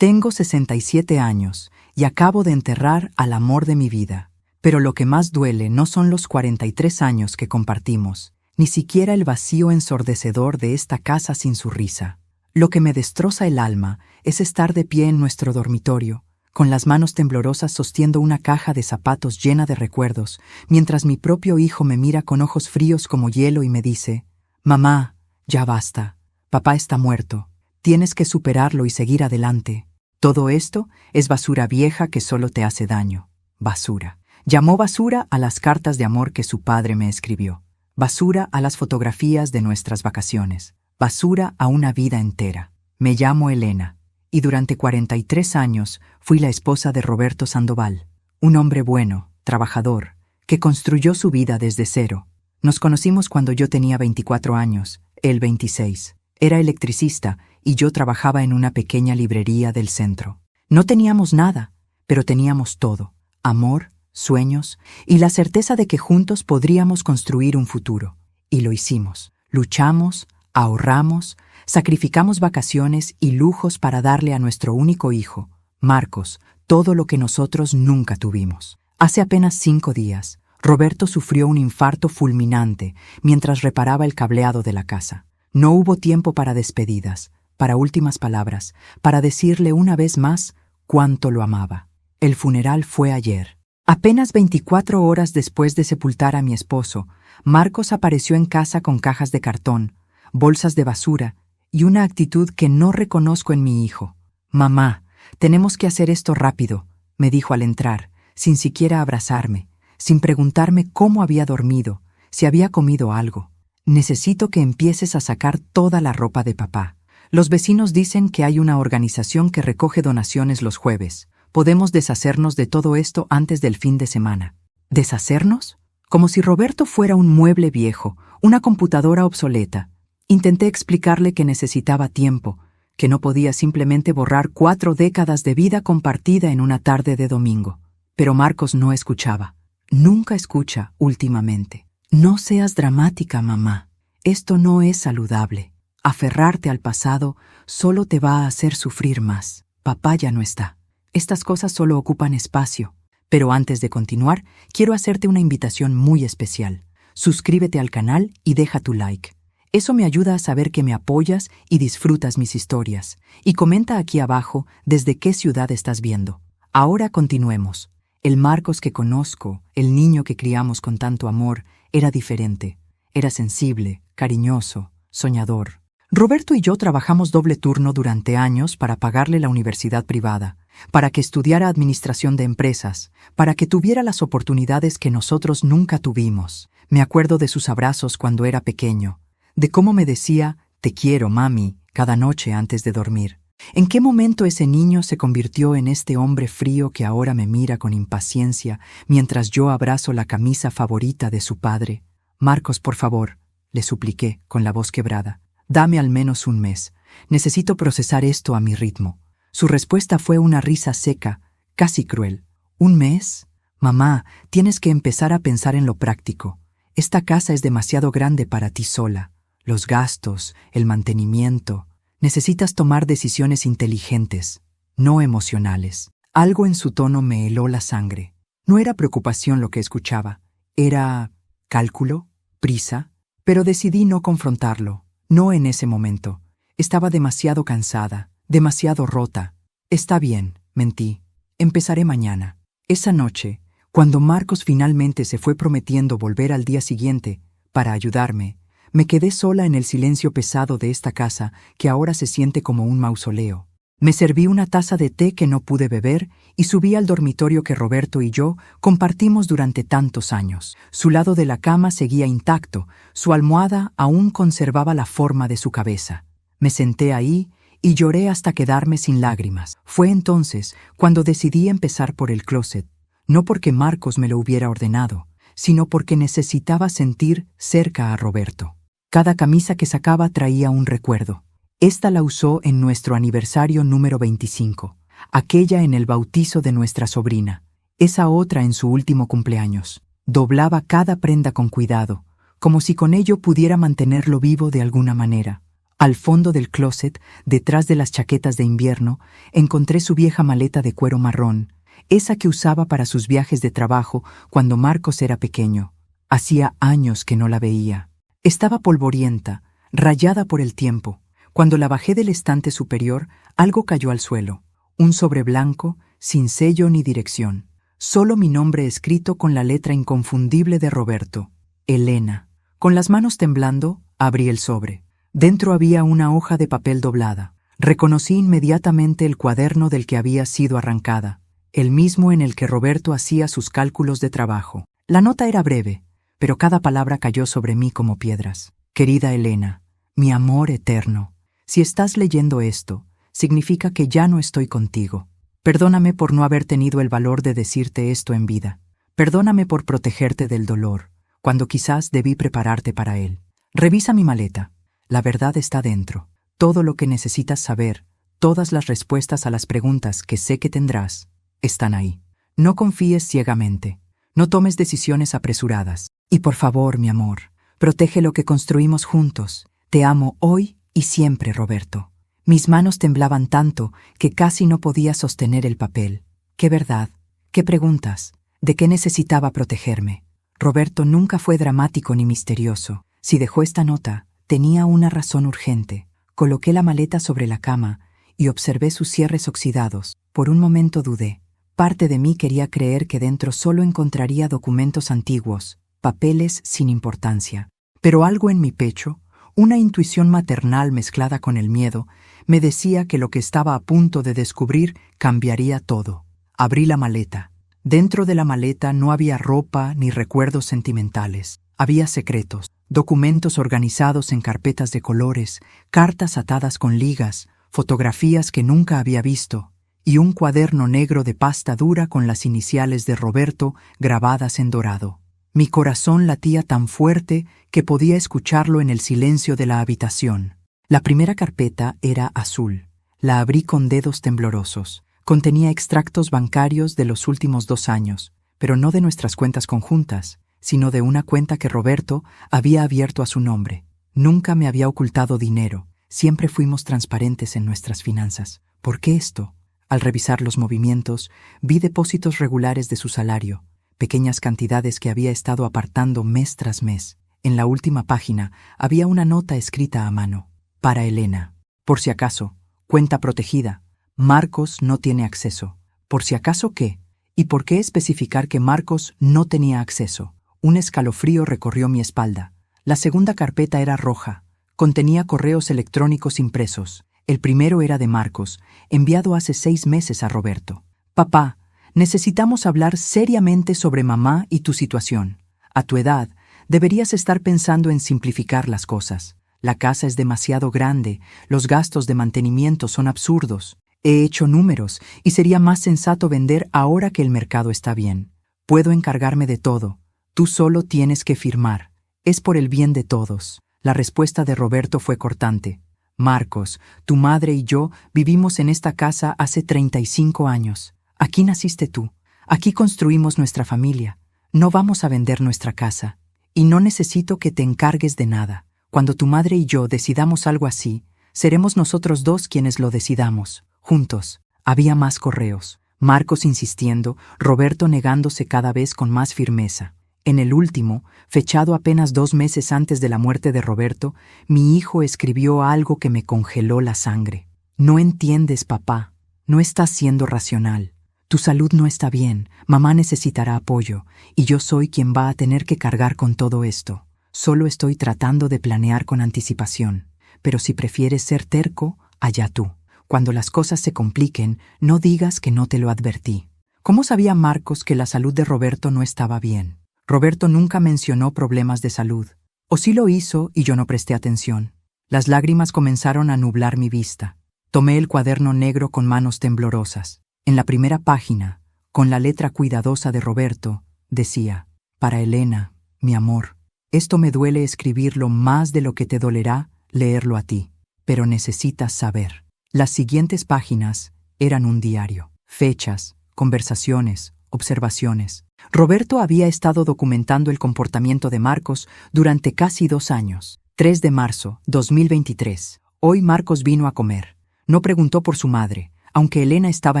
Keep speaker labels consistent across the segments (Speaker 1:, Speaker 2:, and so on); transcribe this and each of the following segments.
Speaker 1: Tengo 67 años y acabo de enterrar al amor de mi vida. Pero lo que más duele no son los 43 años que compartimos, ni siquiera el vacío ensordecedor de esta casa sin su risa. Lo que me destroza el alma es estar de pie en nuestro dormitorio, con las manos temblorosas sostiendo una caja de zapatos llena de recuerdos, mientras mi propio hijo me mira con ojos fríos como hielo y me dice: «Mamá, ya basta. Papá está muerto. Tienes que superarlo y seguir adelante. Todo esto es basura vieja que solo te hace daño. Basura». Llamó basura a las cartas de amor que su padre me escribió. Basura a las fotografías de nuestras vacaciones. Basura a una vida entera. Me llamo Elena, y durante 43 años fui la esposa de Roberto Sandoval, un hombre bueno, trabajador, que construyó su vida desde cero. Nos conocimos cuando yo tenía 24 años, él 26. Era electricista y yo trabajaba en una pequeña librería del centro. No teníamos nada, pero teníamos todo: amor, sueños y la certeza de que juntos podríamos construir un futuro. Y lo hicimos. Luchamos, ahorramos, sacrificamos vacaciones y lujos para darle a nuestro único hijo, Marcos, todo lo que nosotros nunca tuvimos. Hace apenas 5 días, Roberto sufrió un infarto fulminante mientras reparaba el cableado de la casa. No hubo tiempo para despedidas, para últimas palabras, para decirle una vez más cuánto lo amaba. El funeral fue ayer. Apenas 24 horas después de sepultar a mi esposo, Marcos apareció en casa con cajas de cartón, bolsas de basura y una actitud que no reconozco en mi hijo. «Mamá, tenemos que hacer esto rápido», me dijo al entrar, sin siquiera abrazarme, sin preguntarme cómo había dormido, si había comido algo. «Necesito que empieces a sacar toda la ropa de papá. Los vecinos dicen que hay una organización que recoge donaciones los jueves. Podemos deshacernos de todo esto antes del fin de semana». ¿Deshacernos? Como si Roberto fuera un mueble viejo, una computadora obsoleta. Intenté explicarle que necesitaba tiempo, que no podía simplemente borrar 4 décadas de vida compartida en una tarde de domingo. Pero Marcos no escuchaba. Nunca escucha últimamente. «No seas dramática, mamá. Esto no es saludable. Aferrarte al pasado solo te va a hacer sufrir más. Papá ya no está. Estas cosas solo ocupan espacio». Pero antes de continuar, quiero hacerte una invitación muy especial. Suscríbete al canal y deja tu like. Eso me ayuda a saber que me apoyas y disfrutas mis historias. Y comenta aquí abajo desde qué ciudad estás viendo. Ahora continuemos. El Marcos que conozco, el niño que criamos con tanto amor, era diferente. Era sensible, cariñoso, soñador. Roberto y yo trabajamos doble turno durante años para pagarle la universidad privada, para que estudiara administración de empresas, para que tuviera las oportunidades que nosotros nunca tuvimos. Me acuerdo de sus abrazos cuando era pequeño, de cómo me decía «te quiero, mami», cada noche antes de dormir. ¿En qué momento ese niño se convirtió en este hombre frío que ahora me mira con impaciencia mientras yo abrazo la camisa favorita de su padre? «Marcos, por favor», le supliqué con la voz quebrada. «Dame al menos un mes. Necesito procesar esto a mi ritmo». Su respuesta fue una risa seca, casi cruel. «¿Un mes? Mamá, tienes que empezar a pensar en lo práctico. Esta casa es demasiado grande para ti sola. Los gastos, el mantenimiento. Necesitas tomar decisiones inteligentes, no emocionales». Algo en su tono me heló la sangre. No era preocupación lo que escuchaba. Era cálculo, prisa, pero decidí no confrontarlo. No en ese momento. Estaba demasiado cansada, demasiado rota. «Está bien», mentí. «Empezaré mañana». Esa noche, cuando Marcos finalmente se fue prometiendo volver al día siguiente para ayudarme, me quedé sola en el silencio pesado de esta casa que ahora se siente como un mausoleo. Me serví una taza de té que no pude beber y subí al dormitorio que Roberto y yo compartimos durante tantos años. Su lado de la cama seguía intacto, su almohada aún conservaba la forma de su cabeza. Me senté ahí y lloré hasta quedarme sin lágrimas. Fue entonces cuando decidí empezar por el closet, no porque Marcos me lo hubiera ordenado, sino porque necesitaba sentir cerca a Roberto. Cada camisa que sacaba traía un recuerdo. Esta la usó en nuestro aniversario número 25, aquella en el bautizo de nuestra sobrina, esa otra en su último cumpleaños. Doblaba cada prenda con cuidado, como si con ello pudiera mantenerlo vivo de alguna manera. Al fondo del closet, detrás de las chaquetas de invierno, encontré su vieja maleta de cuero marrón, esa que usaba para sus viajes de trabajo cuando Marcos era pequeño. Hacía años que no la veía. Estaba polvorienta, rayada por el tiempo. Cuando la bajé del estante superior, algo cayó al suelo. Un sobre blanco, sin sello ni dirección. Solo mi nombre escrito con la letra inconfundible de Roberto. Elena. Con las manos temblando, abrí el sobre. Dentro había una hoja de papel doblada. Reconocí inmediatamente el cuaderno del que había sido arrancada, el mismo en el que Roberto hacía sus cálculos de trabajo. La nota era breve, pero cada palabra cayó sobre mí como piedras. Querida Elena, mi amor eterno, si estás leyendo esto, significa que ya no estoy contigo. Perdóname por no haber tenido el valor de decirte esto en vida. Perdóname por protegerte del dolor, cuando quizás debí prepararte para él. Revisa mi maleta. La verdad está dentro. Todo lo que necesitas saber, todas las respuestas a las preguntas que sé que tendrás, están ahí. No confíes ciegamente. No tomes decisiones apresuradas. Y por favor, mi amor, protege lo que construimos juntos. Te amo hoy y siempre, Roberto. Mis manos temblaban tanto que casi no podía sostener el papel. ¿Qué verdad? ¿Qué preguntas? ¿De qué necesitaba protegerme? Roberto nunca fue dramático ni misterioso. Si dejó esta nota, tenía una razón urgente. Coloqué la maleta sobre la cama y observé sus cierres oxidados. Por un momento dudé. Parte de mí quería creer que dentro solo encontraría documentos antiguos, papeles sin importancia. Pero algo en mi pecho, una intuición maternal mezclada con el miedo, me decía que lo que estaba a punto de descubrir cambiaría todo. Abrí la maleta. Dentro de la maleta no había ropa ni recuerdos sentimentales. Había secretos, documentos organizados en carpetas de colores, cartas atadas con ligas, fotografías que nunca había visto, y un cuaderno negro de pasta dura con las iniciales de Roberto grabadas en dorado. Mi corazón latía tan fuerte que podía escucharlo en el silencio de la habitación. La primera carpeta era azul. La abrí con dedos temblorosos. Contenía extractos bancarios de los últimos 2 años, pero no de nuestras cuentas conjuntas, sino de una cuenta que Roberto había abierto a su nombre. Nunca me había ocultado dinero. Siempre fuimos transparentes en nuestras finanzas. ¿Por qué esto? Al revisar los movimientos, vi depósitos regulares de su salario, pequeñas cantidades que había estado apartando mes tras mes. En la última página había una nota escrita a mano. Para Elena. Por si acaso, cuenta protegida. Marcos no tiene acceso. ¿Por si acaso qué? ¿Y por qué especificar que Marcos no tenía acceso? Un escalofrío recorrió mi espalda. La segunda carpeta era roja. Contenía correos electrónicos impresos. El primero era de Marcos, enviado hace 6 meses a Roberto. Papá, necesitamos hablar seriamente sobre mamá y tu situación. A tu edad, deberías estar pensando en simplificar las cosas. La casa es demasiado grande, los gastos de mantenimiento son absurdos. He hecho números y sería más sensato vender ahora que el mercado está bien. Puedo encargarme de todo. Tú solo tienes que firmar. Es por el bien de todos. La respuesta de Roberto fue cortante. Marcos, tu madre y yo vivimos en esta casa hace 35 años. Aquí naciste tú. Aquí construimos nuestra familia. No vamos a vender nuestra casa. Y no necesito que te encargues de nada. Cuando tu madre y yo decidamos algo así, seremos nosotros dos quienes lo decidamos. Juntos. Había más correos. Marcos insistiendo, Roberto negándose cada vez con más firmeza. En el último, fechado apenas 2 meses antes de la muerte de Roberto, mi hijo escribió algo que me congeló la sangre. No entiendes, papá. No estás siendo racional. Tu salud no está bien, mamá necesitará apoyo, y yo soy quien va a tener que cargar con todo esto. Solo estoy tratando de planear con anticipación. Pero si prefieres ser terco, allá tú. Cuando las cosas se compliquen, no digas que no te lo advertí. ¿Cómo sabía Marcos que la salud de Roberto no estaba bien? Roberto nunca mencionó problemas de salud. O sí lo hizo y yo no presté atención. Las lágrimas comenzaron a nublar mi vista. Tomé el cuaderno negro con manos temblorosas. En la primera página, con la letra cuidadosa de Roberto, decía: para Elena, mi amor. Esto me duele escribirlo más de lo que te dolerá leerlo a ti, pero necesitas saber. Las siguientes páginas eran un diario. Fechas, conversaciones, observaciones. Roberto había estado documentando el comportamiento de Marcos durante casi 2 años. 3 de marzo, 2023. Hoy Marcos vino a comer. No preguntó por su madre, aunque Elena estaba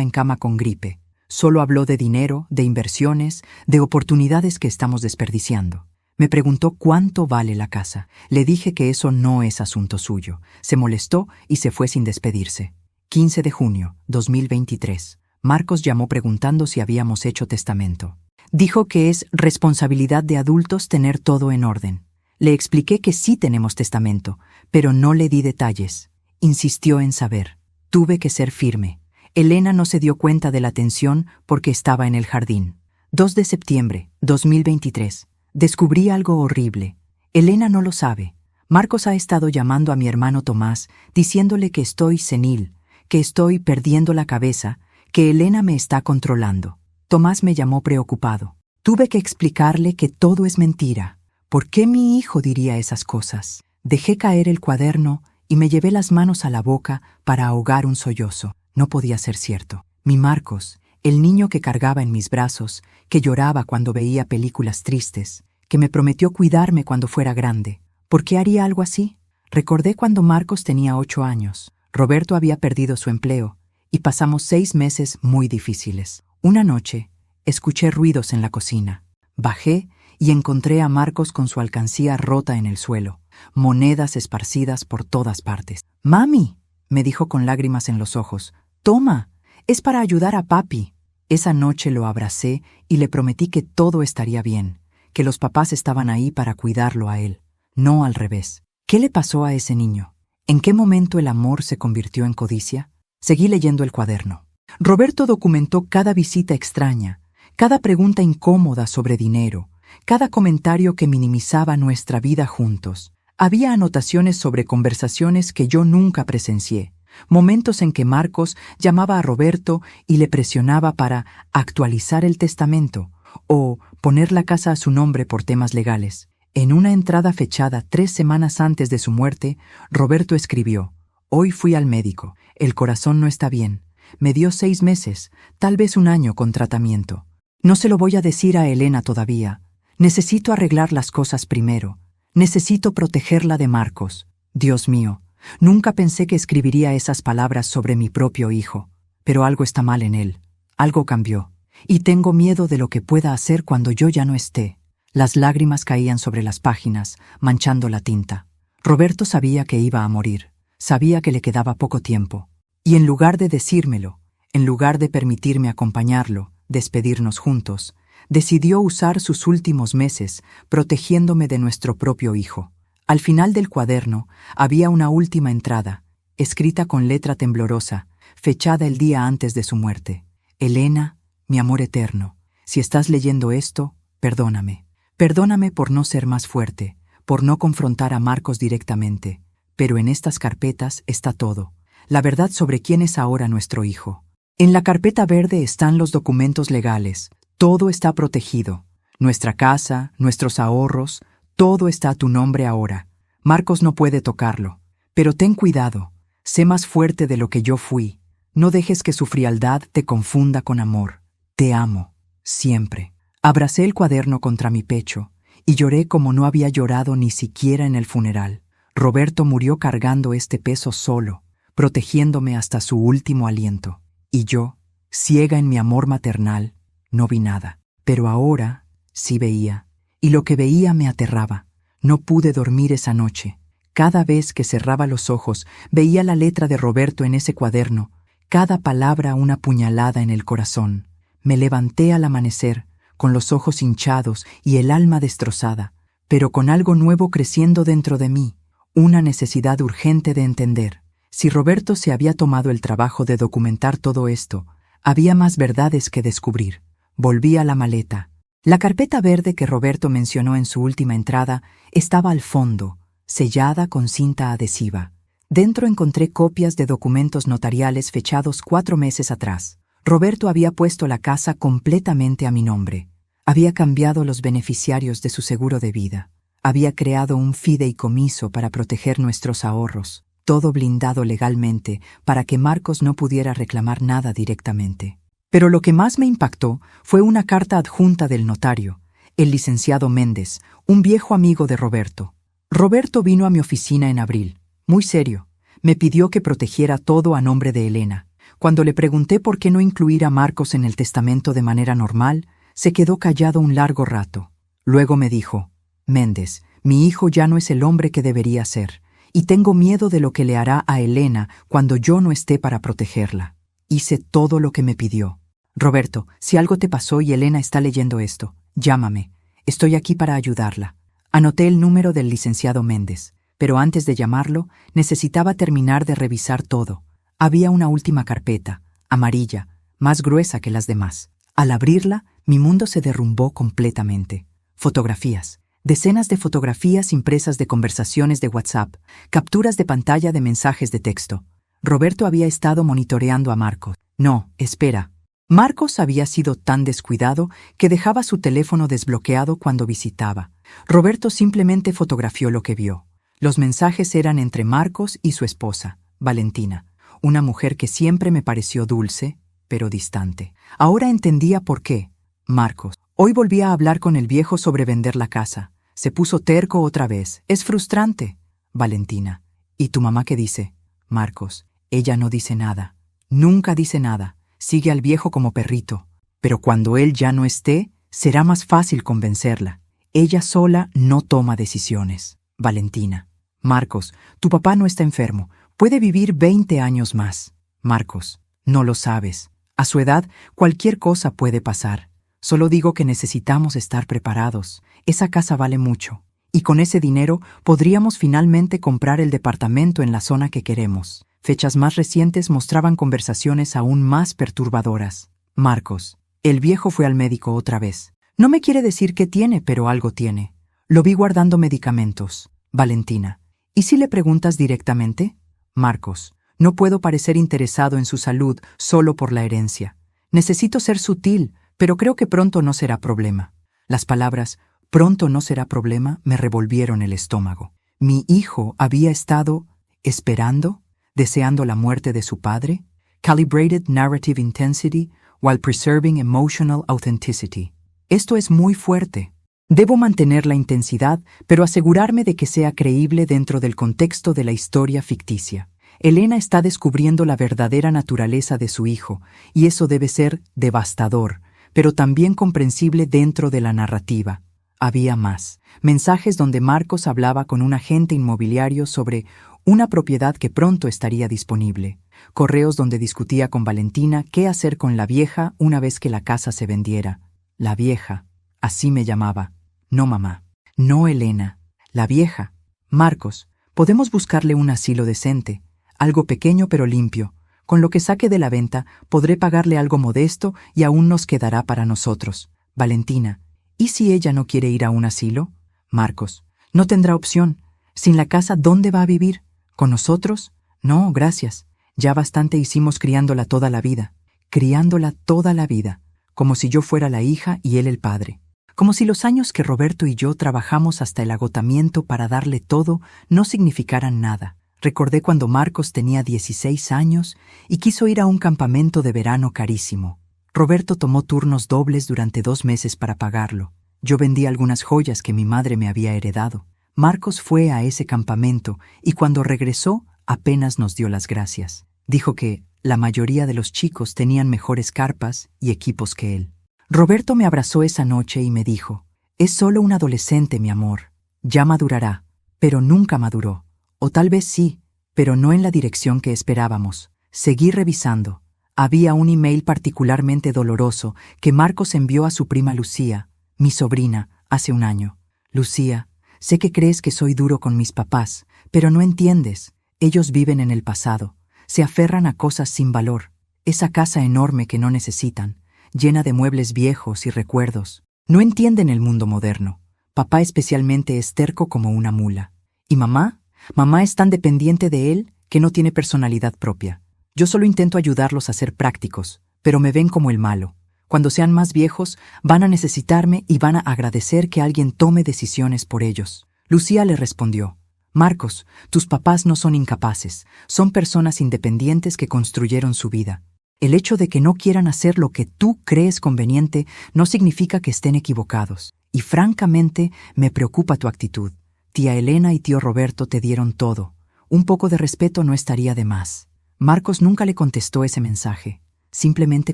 Speaker 1: en cama con gripe. Solo habló de dinero, de inversiones, de oportunidades que estamos desperdiciando. Me preguntó cuánto vale la casa. Le dije que eso no es asunto suyo. Se molestó y se fue sin despedirse. 15 de junio, 2023. Marcos llamó preguntando si habíamos hecho testamento. Dijo que es responsabilidad de adultos tener todo en orden. Le expliqué que sí tenemos testamento, pero no le di detalles. Insistió en saber. Tuve que ser firme. Elena no se dio cuenta de la tensión porque estaba en el jardín. 2 de septiembre, 2023. Descubrí algo horrible. Elena no lo sabe. Marcos ha estado llamando a mi hermano Tomás, diciéndole que estoy senil, que estoy perdiendo la cabeza, que Elena me está controlando. Tomás me llamó preocupado. Tuve que explicarle que todo es mentira. ¿Por qué mi hijo diría esas cosas? Dejé caer el cuaderno y me llevé las manos a la boca para ahogar un sollozo. No podía ser cierto. Mi Marcos, el niño que cargaba en mis brazos, que lloraba cuando veía películas tristes, que me prometió cuidarme cuando fuera grande. ¿Por qué haría algo así? Recordé cuando Marcos tenía 8 años. Roberto había perdido su empleo y pasamos 6 meses muy difíciles. Una noche, escuché ruidos en la cocina. Bajé y encontré a Marcos con su alcancía rota en el suelo, monedas esparcidas por todas partes. «Mami», me dijo con lágrimas en los ojos, «toma, es para ayudar a papi». Esa noche lo abracé y le prometí que todo estaría bien, que los papás estaban ahí para cuidarlo a él, no al revés. ¿Qué le pasó a ese niño? ¿En qué momento el amor se convirtió en codicia? Seguí leyendo el cuaderno. Roberto documentó cada visita extraña, cada pregunta incómoda sobre dinero, cada comentario que minimizaba nuestra vida juntos. Había anotaciones sobre conversaciones que yo nunca presencié, momentos en que Marcos llamaba a Roberto y le presionaba para actualizar el testamento o poner la casa a su nombre por temas legales. En una entrada fechada 3 semanas antes de su muerte, Roberto escribió: «Hoy fui al médico. El corazón no está bien. Me dio 6 meses, tal vez 1 año con tratamiento. No se lo voy a decir a Elena todavía. Necesito arreglar las cosas primero. Necesito protegerla de Marcos. Dios mío, nunca pensé que escribiría esas palabras sobre mi propio hijo. Pero algo está mal en él. Algo cambió. Y tengo miedo de lo que pueda hacer cuando yo ya no esté». Las lágrimas caían sobre las páginas, manchando la tinta. Roberto sabía que iba a morir. Sabía que le quedaba poco tiempo. Y en lugar de decírmelo, en lugar de permitirme acompañarlo, despedirnos juntos, decidió usar sus últimos meses protegiéndome de nuestro propio hijo. Al final del cuaderno había una última entrada, escrita con letra temblorosa, fechada el día antes de su muerte. «Elena, mi amor eterno, si estás leyendo esto, perdóname. Perdóname por no ser más fuerte, por no confrontar a Marcos directamente, pero en estas carpetas está todo. La verdad sobre quién es ahora nuestro hijo. En la carpeta verde están los documentos legales. Todo está protegido. Nuestra casa, nuestros ahorros, todo está a tu nombre ahora. Marcos no puede tocarlo. Pero ten cuidado. Sé más fuerte de lo que yo fui. No dejes que su frialdad te confunda con amor. Te amo. Siempre». Abracé el cuaderno contra mi pecho y lloré como no había llorado ni siquiera en el funeral. Roberto murió cargando este peso solo, protegiéndome hasta su último aliento. Y yo, ciega en mi amor maternal, no vi nada. Pero ahora sí veía, y lo que veía me aterraba. No pude dormir esa noche. Cada vez que cerraba los ojos, veía la letra de Roberto en ese cuaderno, cada palabra una puñalada en el corazón. Me levanté al amanecer, con los ojos hinchados y el alma destrozada, pero con algo nuevo creciendo dentro de mí, una necesidad urgente de entender. Si Roberto se había tomado el trabajo de documentar todo esto, había más verdades que descubrir. Volví a la maleta. La carpeta verde que Roberto mencionó en su última entrada estaba al fondo, sellada con cinta adhesiva. Dentro encontré copias de documentos notariales fechados 4 meses atrás. Roberto había puesto la casa completamente a mi nombre. Había cambiado los beneficiarios de su seguro de vida. Había creado un fideicomiso para proteger nuestros ahorros, todo blindado legalmente para que Marcos no pudiera reclamar nada directamente. Pero lo que más me impactó fue una carta adjunta del notario, el licenciado Méndez, un viejo amigo de Roberto. Roberto vino a mi oficina en abril, muy serio. Me pidió que protegiera todo a nombre de Elena. Cuando le pregunté por qué no incluir a Marcos en el testamento de manera normal, se quedó callado un largo rato. Luego me dijo: Méndez, mi hijo ya no es el hombre que debería ser, y tengo miedo de lo que le hará a Elena cuando yo no esté para protegerla. Hice todo lo que me pidió. Roberto, si algo te pasó y Elena está leyendo esto, llámame. Estoy aquí para ayudarla. Anoté el número del licenciado Méndez, pero antes de llamarlo, necesitaba terminar de revisar todo. Había una última carpeta, amarilla, más gruesa que las demás. Al abrirla, mi mundo se derrumbó completamente. Fotografías. Decenas de fotografías impresas de conversaciones de WhatsApp, capturas de pantalla de mensajes de texto. Roberto había estado monitoreando a Marcos. No, espera. Marcos había sido tan descuidado que dejaba su teléfono desbloqueado cuando visitaba. Roberto simplemente fotografió lo que vio. Los mensajes eran entre Marcos y su esposa, Valentina, una mujer que siempre me pareció dulce, pero distante. Ahora entendía por qué. Marcos. Hoy volví a hablar con el viejo sobre vender la casa. Se puso terco otra vez. Es frustrante. Valentina. ¿Y tu mamá qué dice? Marcos. Ella no dice nada. Nunca dice nada. Sigue al viejo como perrito. Pero cuando él ya no esté, será más fácil convencerla. Ella sola no toma decisiones. Valentina. Marcos, tu papá no está enfermo. Puede vivir 20 años más. Marcos. No lo sabes. A su edad, cualquier cosa puede pasar. Solo digo que necesitamos estar preparados. Esa casa vale mucho. Y con ese dinero podríamos finalmente comprar el departamento en la zona que queremos. Fechas más recientes mostraban conversaciones aún más perturbadoras. Marcos. El viejo fue al médico otra vez. No me quiere decir qué tiene, pero algo tiene. Lo vi guardando medicamentos. Valentina. ¿Y si le preguntas directamente? Marcos. No puedo parecer interesado en su salud solo por la herencia. Necesito ser sutil, pero creo que pronto no será problema. Las palabras «pronto no será problema» me revolvieron el estómago. ¿Mi hijo había estado esperando, deseando la muerte de su padre? Calibrated narrative intensity while preserving emotional authenticity. Esto es muy fuerte. Debo mantener la intensidad, pero asegurarme de que sea creíble dentro del contexto de la historia ficticia. Elena está descubriendo la verdadera naturaleza de su hijo, y eso debe ser devastador, pero también comprensible dentro de la narrativa. Había más. Mensajes donde Marcos hablaba con un agente inmobiliario sobre una propiedad que pronto estaría disponible. Correos donde discutía con Valentina qué hacer con la vieja una vez que la casa se vendiera. La vieja. Así me llamaba. No mamá. No Elena. La vieja. Marcos, podemos buscarle un asilo decente. Algo pequeño pero limpio. Con lo que saque de la venta, podré pagarle algo modesto y aún nos quedará para nosotros. Valentina. ¿Y si ella no quiere ir a un asilo? Marcos. No tendrá opción. Sin la casa, ¿dónde va a vivir? ¿Con nosotros? No, gracias. Ya bastante hicimos criándola toda la vida. Criándola toda la vida. Como si yo fuera la hija y él el padre. Como si los años que Roberto y yo trabajamos hasta el agotamiento para darle todo no significaran nada. Recordé cuando Marcos tenía 16 años y quiso ir a un campamento de verano carísimo. Roberto tomó turnos dobles durante 2 meses para pagarlo. Yo vendí algunas joyas que mi madre me había heredado. Marcos fue a ese campamento y cuando regresó apenas nos dio las gracias. Dijo que la mayoría de los chicos tenían mejores carpas y equipos que él. Roberto me abrazó esa noche y me dijo: «Es solo un adolescente, mi amor. Ya madurará». Pero nunca maduró. O tal vez sí, pero no en la dirección que esperábamos. Seguí revisando. Había un email particularmente doloroso que Marcos envió a su prima Lucía, mi sobrina, hace un año. «Lucía, sé que crees que soy duro con mis papás, pero no entiendes. Ellos viven en el pasado. Se aferran a cosas sin valor. Esa casa enorme que no necesitan, llena de muebles viejos y recuerdos. No entienden el mundo moderno. Papá especialmente es terco como una mula. ¿Y mamá? Mamá es tan dependiente de él que no tiene personalidad propia. Yo solo intento ayudarlos a ser prácticos, pero me ven como el malo. Cuando sean más viejos, van a necesitarme y van a agradecer que alguien tome decisiones por ellos». Lucía le respondió: «Marcos, tus papás no son incapaces, son personas independientes que construyeron su vida. El hecho de que no quieran hacer lo que tú crees conveniente no significa que estén equivocados. Y francamente, me preocupa tu actitud. Tía Elena y tío Roberto te dieron todo. Un poco de respeto no estaría de más. Marcos nunca le contestó ese mensaje. Simplemente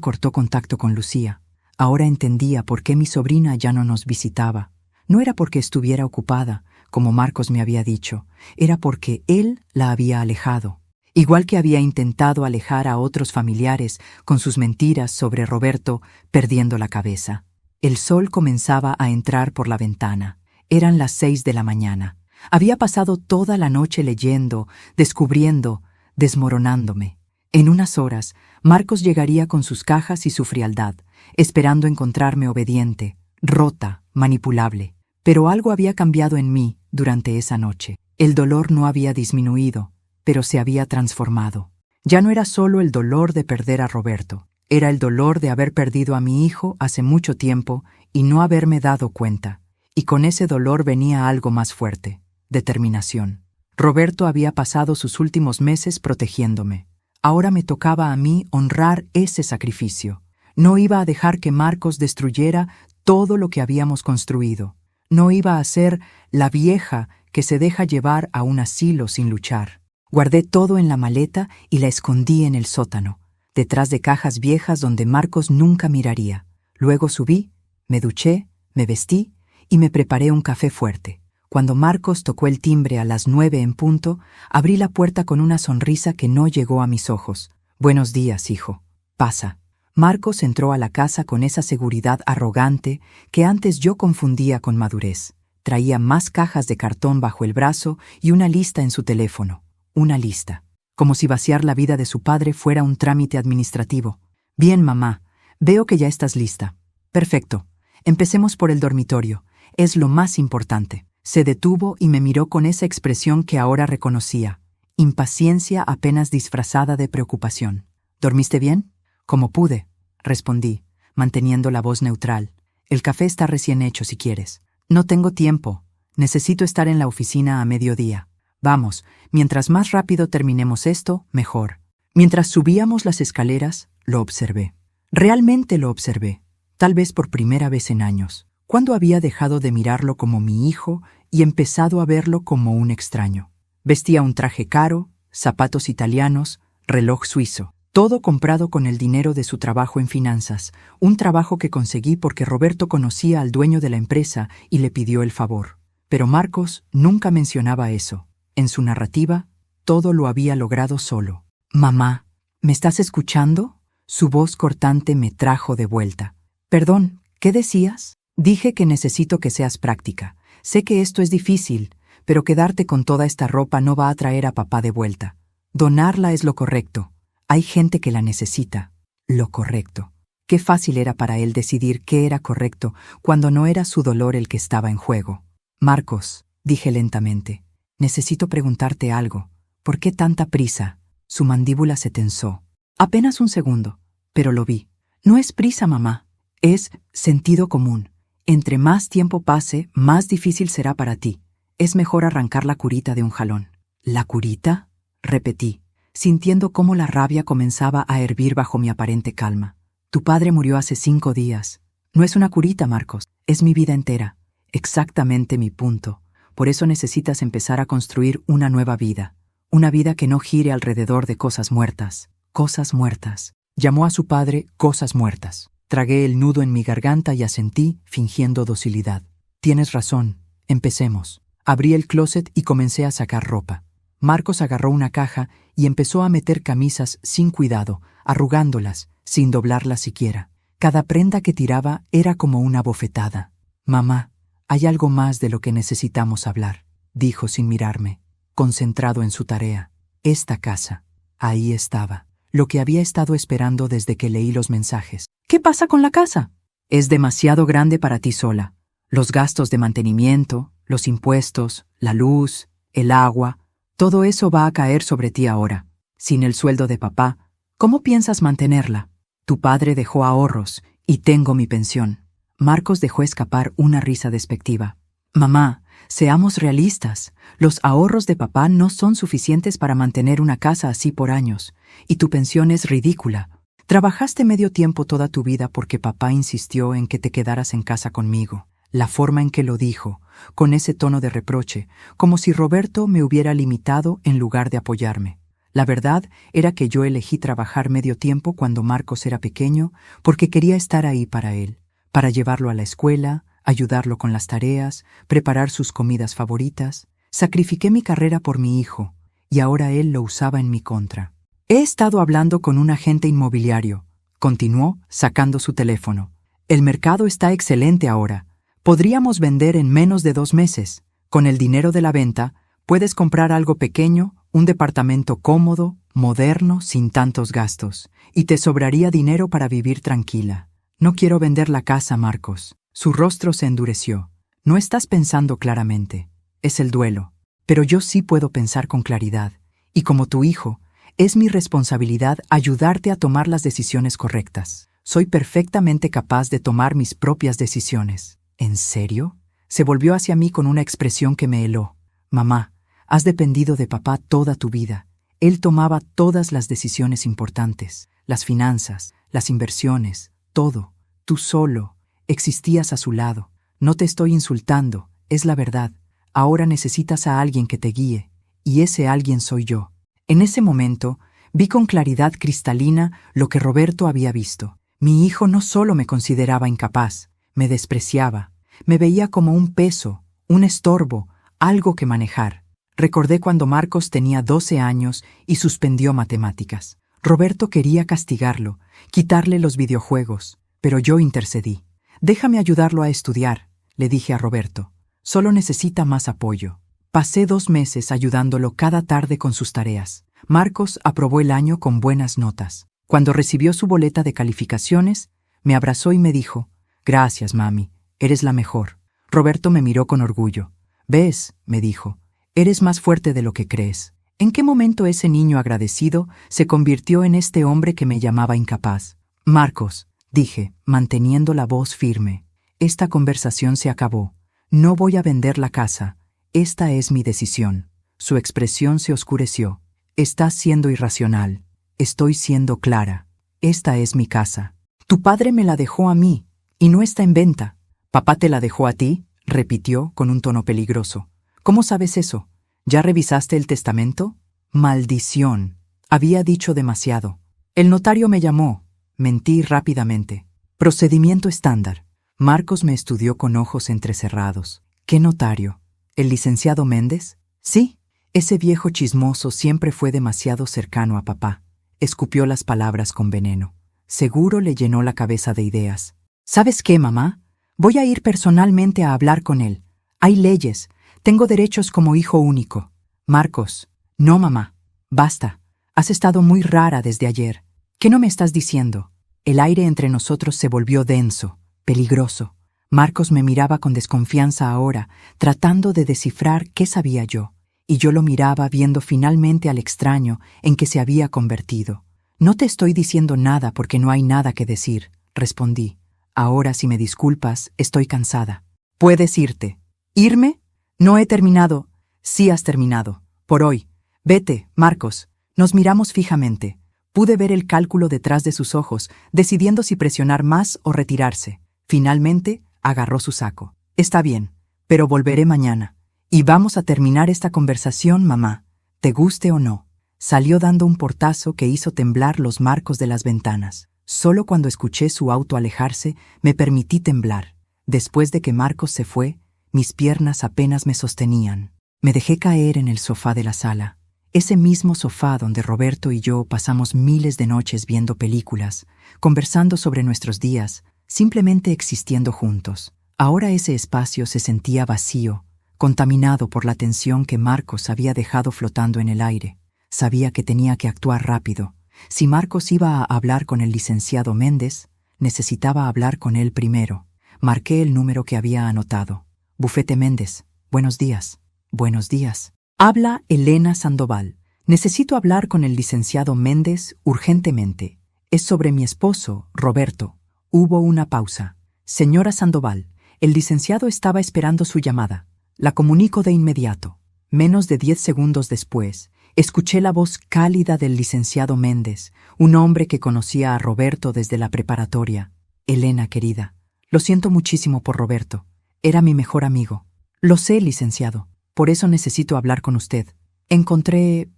Speaker 1: cortó contacto con Lucía. Ahora entendía por qué mi sobrina ya no nos visitaba. No era porque estuviera ocupada, como Marcos me había dicho, era porque él la había alejado. Igual que había intentado alejar a otros familiares con sus mentiras sobre Roberto, perdiendo la cabeza. El sol comenzaba a entrar por la ventana. Eran las 6 de la mañana. Había pasado toda la noche leyendo, descubriendo, desmoronándome. En unas horas, Marcos llegaría con sus cajas y su frialdad, esperando encontrarme obediente, rota, manipulable. Pero algo había cambiado en mí durante esa noche. El dolor no había disminuido, pero se había transformado. Ya no era solo el dolor de perder a Roberto, era el dolor de haber perdido a mi hijo hace mucho tiempo y no haberme dado cuenta. Y con ese dolor venía algo más fuerte, determinación. Roberto había pasado sus últimos meses protegiéndome. Ahora me tocaba a mí honrar ese sacrificio. No iba a dejar que Marcos destruyera todo lo que habíamos construido. No iba a ser la vieja que se deja llevar a un asilo sin luchar. Guardé todo en la maleta y la escondí en el sótano, detrás de cajas viejas donde Marcos nunca miraría. Luego subí, me duché, me vestí y me preparé un café fuerte. Cuando Marcos tocó el timbre a las 9 en punto, abrí la puerta con una sonrisa que no llegó a mis ojos. «Buenos días, hijo. Pasa». Marcos entró a la casa con esa seguridad arrogante que antes yo confundía con madurez. Traía más cajas de cartón bajo el brazo y una lista en su teléfono. Una lista. Como si vaciar la vida de su padre fuera un trámite administrativo. «Bien, mamá. Veo que ya estás lista». «Perfecto. Empecemos por el dormitorio. Es lo más importante». Se detuvo y me miró con esa expresión que ahora reconocía. Impaciencia apenas disfrazada de preocupación. «¿Dormiste bien?» «Como pude», respondí, manteniendo la voz neutral. «El café está recién hecho si quieres». «No tengo tiempo. Necesito estar en la oficina a mediodía. Vamos, mientras más rápido terminemos esto, mejor». Mientras subíamos las escaleras, lo observé. Realmente lo observé, tal vez por primera vez en años. ¿Cuándo había dejado de mirarlo como mi hijo y empezado a verlo como un extraño? Vestía un traje caro, zapatos italianos, reloj suizo. Todo comprado con el dinero de su trabajo en finanzas, un trabajo que conseguí porque Roberto conocía al dueño de la empresa y le pidió el favor. Pero Marcos nunca mencionaba eso. En su narrativa, todo lo había logrado solo. «Mamá, ¿me estás escuchando?» Su voz cortante me trajo de vuelta. «Perdón, ¿qué decías?» «Dije que necesito que seas práctica. Sé que esto es difícil, pero quedarte con toda esta ropa no va a traer a papá de vuelta. Donarla es lo correcto. Hay gente que la necesita». Lo correcto. Qué fácil era para él decidir qué era correcto cuando no era su dolor el que estaba en juego. «Marcos», dije lentamente, «necesito preguntarte algo. ¿Por qué tanta prisa?» Su mandíbula se tensó. Apenas un segundo, pero lo vi. «No es prisa, mamá. Es sentido común. Entre más tiempo pase, más difícil será para ti. Es mejor arrancar la curita de un jalón». «¿La curita?», repetí, sintiendo cómo la rabia comenzaba a hervir bajo mi aparente calma. «Tu padre murió hace 5 días. No es una curita, Marcos. Es mi vida entera. Exactamente mi punto. Por eso necesitas empezar a construir una nueva vida. Una vida que no gire alrededor de cosas muertas». «Cosas muertas». Llamó a su padre cosas muertas. Tragué el nudo en mi garganta y asentí, fingiendo docilidad. «Tienes razón. Empecemos». Abrí el closet y comencé a sacar ropa. Marcos agarró una caja y empezó a meter camisas sin cuidado, arrugándolas, sin doblarlas siquiera. Cada prenda que tiraba era como una bofetada. «Mamá, hay algo más de lo que necesitamos hablar», dijo sin mirarme, concentrado en su tarea. Esta casa. Ahí estaba. Lo que había estado esperando desde que leí los mensajes. «¿Qué pasa con la casa?» «Es demasiado grande para ti sola. Los gastos de mantenimiento, los impuestos, la luz, el agua, todo eso va a caer sobre ti ahora. Sin el sueldo de papá, ¿cómo piensas mantenerla? Tu padre dejó ahorros y tengo mi pensión». Marcos dejó escapar una risa despectiva. «Mamá, seamos realistas. Los ahorros de papá no son suficientes para mantener una casa así por años. Y tu pensión es ridícula. Trabajaste medio tiempo toda tu vida porque papá insistió en que te quedaras en casa conmigo. La forma en que lo dijo, con ese tono de reproche, como si Roberto me hubiera limitado en lugar de apoyarme. La verdad era que yo elegí trabajar medio tiempo cuando Marcos era pequeño porque quería estar ahí para él, para llevarlo a la escuela, ayudarlo con las tareas, preparar sus comidas favoritas. Sacrifiqué mi carrera por mi hijo, y ahora él lo usaba en mi contra. He estado hablando con un agente inmobiliario, continuó, sacando su teléfono. El mercado está excelente ahora. Podríamos vender en menos de 2 meses. Con el dinero de la venta, puedes comprar algo pequeño, un departamento cómodo, moderno, sin tantos gastos, y te sobraría dinero para vivir tranquila. No quiero vender la casa, Marcos. Su rostro se endureció. No estás pensando claramente. Es el duelo. Pero yo sí puedo pensar con claridad. Y como tu hijo, es mi responsabilidad ayudarte a tomar las decisiones correctas. Soy perfectamente capaz de tomar mis propias decisiones. ¿En serio? Se volvió hacia mí con una expresión que me heló. Mamá, has dependido de papá toda tu vida. Él tomaba todas las decisiones importantes, las finanzas, las inversiones, todo. Tú solo existías a su lado. No te estoy insultando, es la verdad. Ahora necesitas a alguien que te guíe, y ese alguien soy yo. En ese momento, vi con claridad cristalina lo que Roberto había visto. Mi hijo no solo me consideraba incapaz, me despreciaba, me veía como un peso, un estorbo, algo que manejar. Recordé cuando Marcos tenía 12 años y suspendió matemáticas. Roberto quería castigarlo, quitarle los videojuegos, pero yo intercedí. Déjame ayudarlo a estudiar, le dije a Roberto. Solo necesita más apoyo. Pasé 2 meses ayudándolo cada tarde con sus tareas. Marcos aprobó el año con buenas notas. Cuando recibió su boleta de calificaciones, me abrazó y me dijo, «Gracias, mami, eres la mejor». Roberto me miró con orgullo. «¿Ves?», me dijo, «eres más fuerte de lo que crees». ¿En qué momento ese niño agradecido se convirtió en este hombre que me llamaba incapaz? «Marcos», dije, manteniendo la voz firme, «esta conversación se acabó. No voy a vender la casa. Esta es mi decisión». Su expresión se oscureció. «Estás siendo irracional. Estoy siendo clara. Esta es mi casa. Tu padre me la dejó a mí, y no está en venta». «¿Papá te la dejó a ti?», repitió con un tono peligroso. «¿Cómo sabes eso? ¿Ya revisaste el testamento?» «Maldición». Había dicho demasiado. El notario me llamó. Mentí rápidamente. Procedimiento estándar. Marcos me estudió con ojos entrecerrados. ¿Qué notario? ¿El licenciado Méndez? Sí. Ese viejo chismoso siempre fue demasiado cercano a papá. Escupió las palabras con veneno. Seguro le llenó la cabeza de ideas. ¿Sabes qué, mamá? Voy a ir personalmente a hablar con él. Hay leyes. Tengo derechos como hijo único. Marcos. No, mamá. Basta. Has estado muy rara desde ayer. ¿Qué no me estás diciendo? El aire entre nosotros se volvió denso, peligroso. Marcos me miraba con desconfianza ahora, tratando de descifrar qué sabía yo. Y yo lo miraba viendo finalmente al extraño en que se había convertido. «No te estoy diciendo nada porque no hay nada que decir», respondí. «Ahora, si me disculpas, estoy cansada». «Puedes irte». «¿Irme? No he terminado». «Sí has terminado. Por hoy. Vete, Marcos». Nos miramos fijamente. Pude ver el cálculo detrás de sus ojos, decidiendo si presionar más o retirarse. Finalmente, agarró su saco. «Está bien, pero volveré mañana. Y vamos a terminar esta conversación, mamá, te guste o no». Salió dando un portazo que hizo temblar los marcos de las ventanas. Solo cuando escuché su auto alejarse, me permití temblar. Después de que Marcos se fue, mis piernas apenas me sostenían. Me dejé caer en el sofá de la sala. Ese mismo sofá donde Roberto y yo pasamos miles de noches viendo películas, conversando sobre nuestros días, simplemente existiendo juntos. Ahora ese espacio se sentía vacío, contaminado por la tensión que Marcos había dejado flotando en el aire. Sabía que tenía que actuar rápido. Si Marcos iba a hablar con el licenciado Méndez, necesitaba hablar con él primero. Marqué el número que había anotado. «Bufete Méndez. Buenos días». «Buenos días». «Habla Elena Sandoval. Necesito hablar con el licenciado Méndez urgentemente. Es sobre mi esposo, Roberto». Hubo una pausa. «Señora Sandoval, el licenciado estaba esperando su llamada. La comunico de inmediato». Menos de 10 segundos después, escuché la voz cálida del licenciado Méndez, un hombre que conocía a Roberto desde la preparatoria. «Elena, querida, lo siento muchísimo por Roberto. Era mi mejor amigo. Lo sé, licenciado. Por eso necesito hablar con usted. Encontré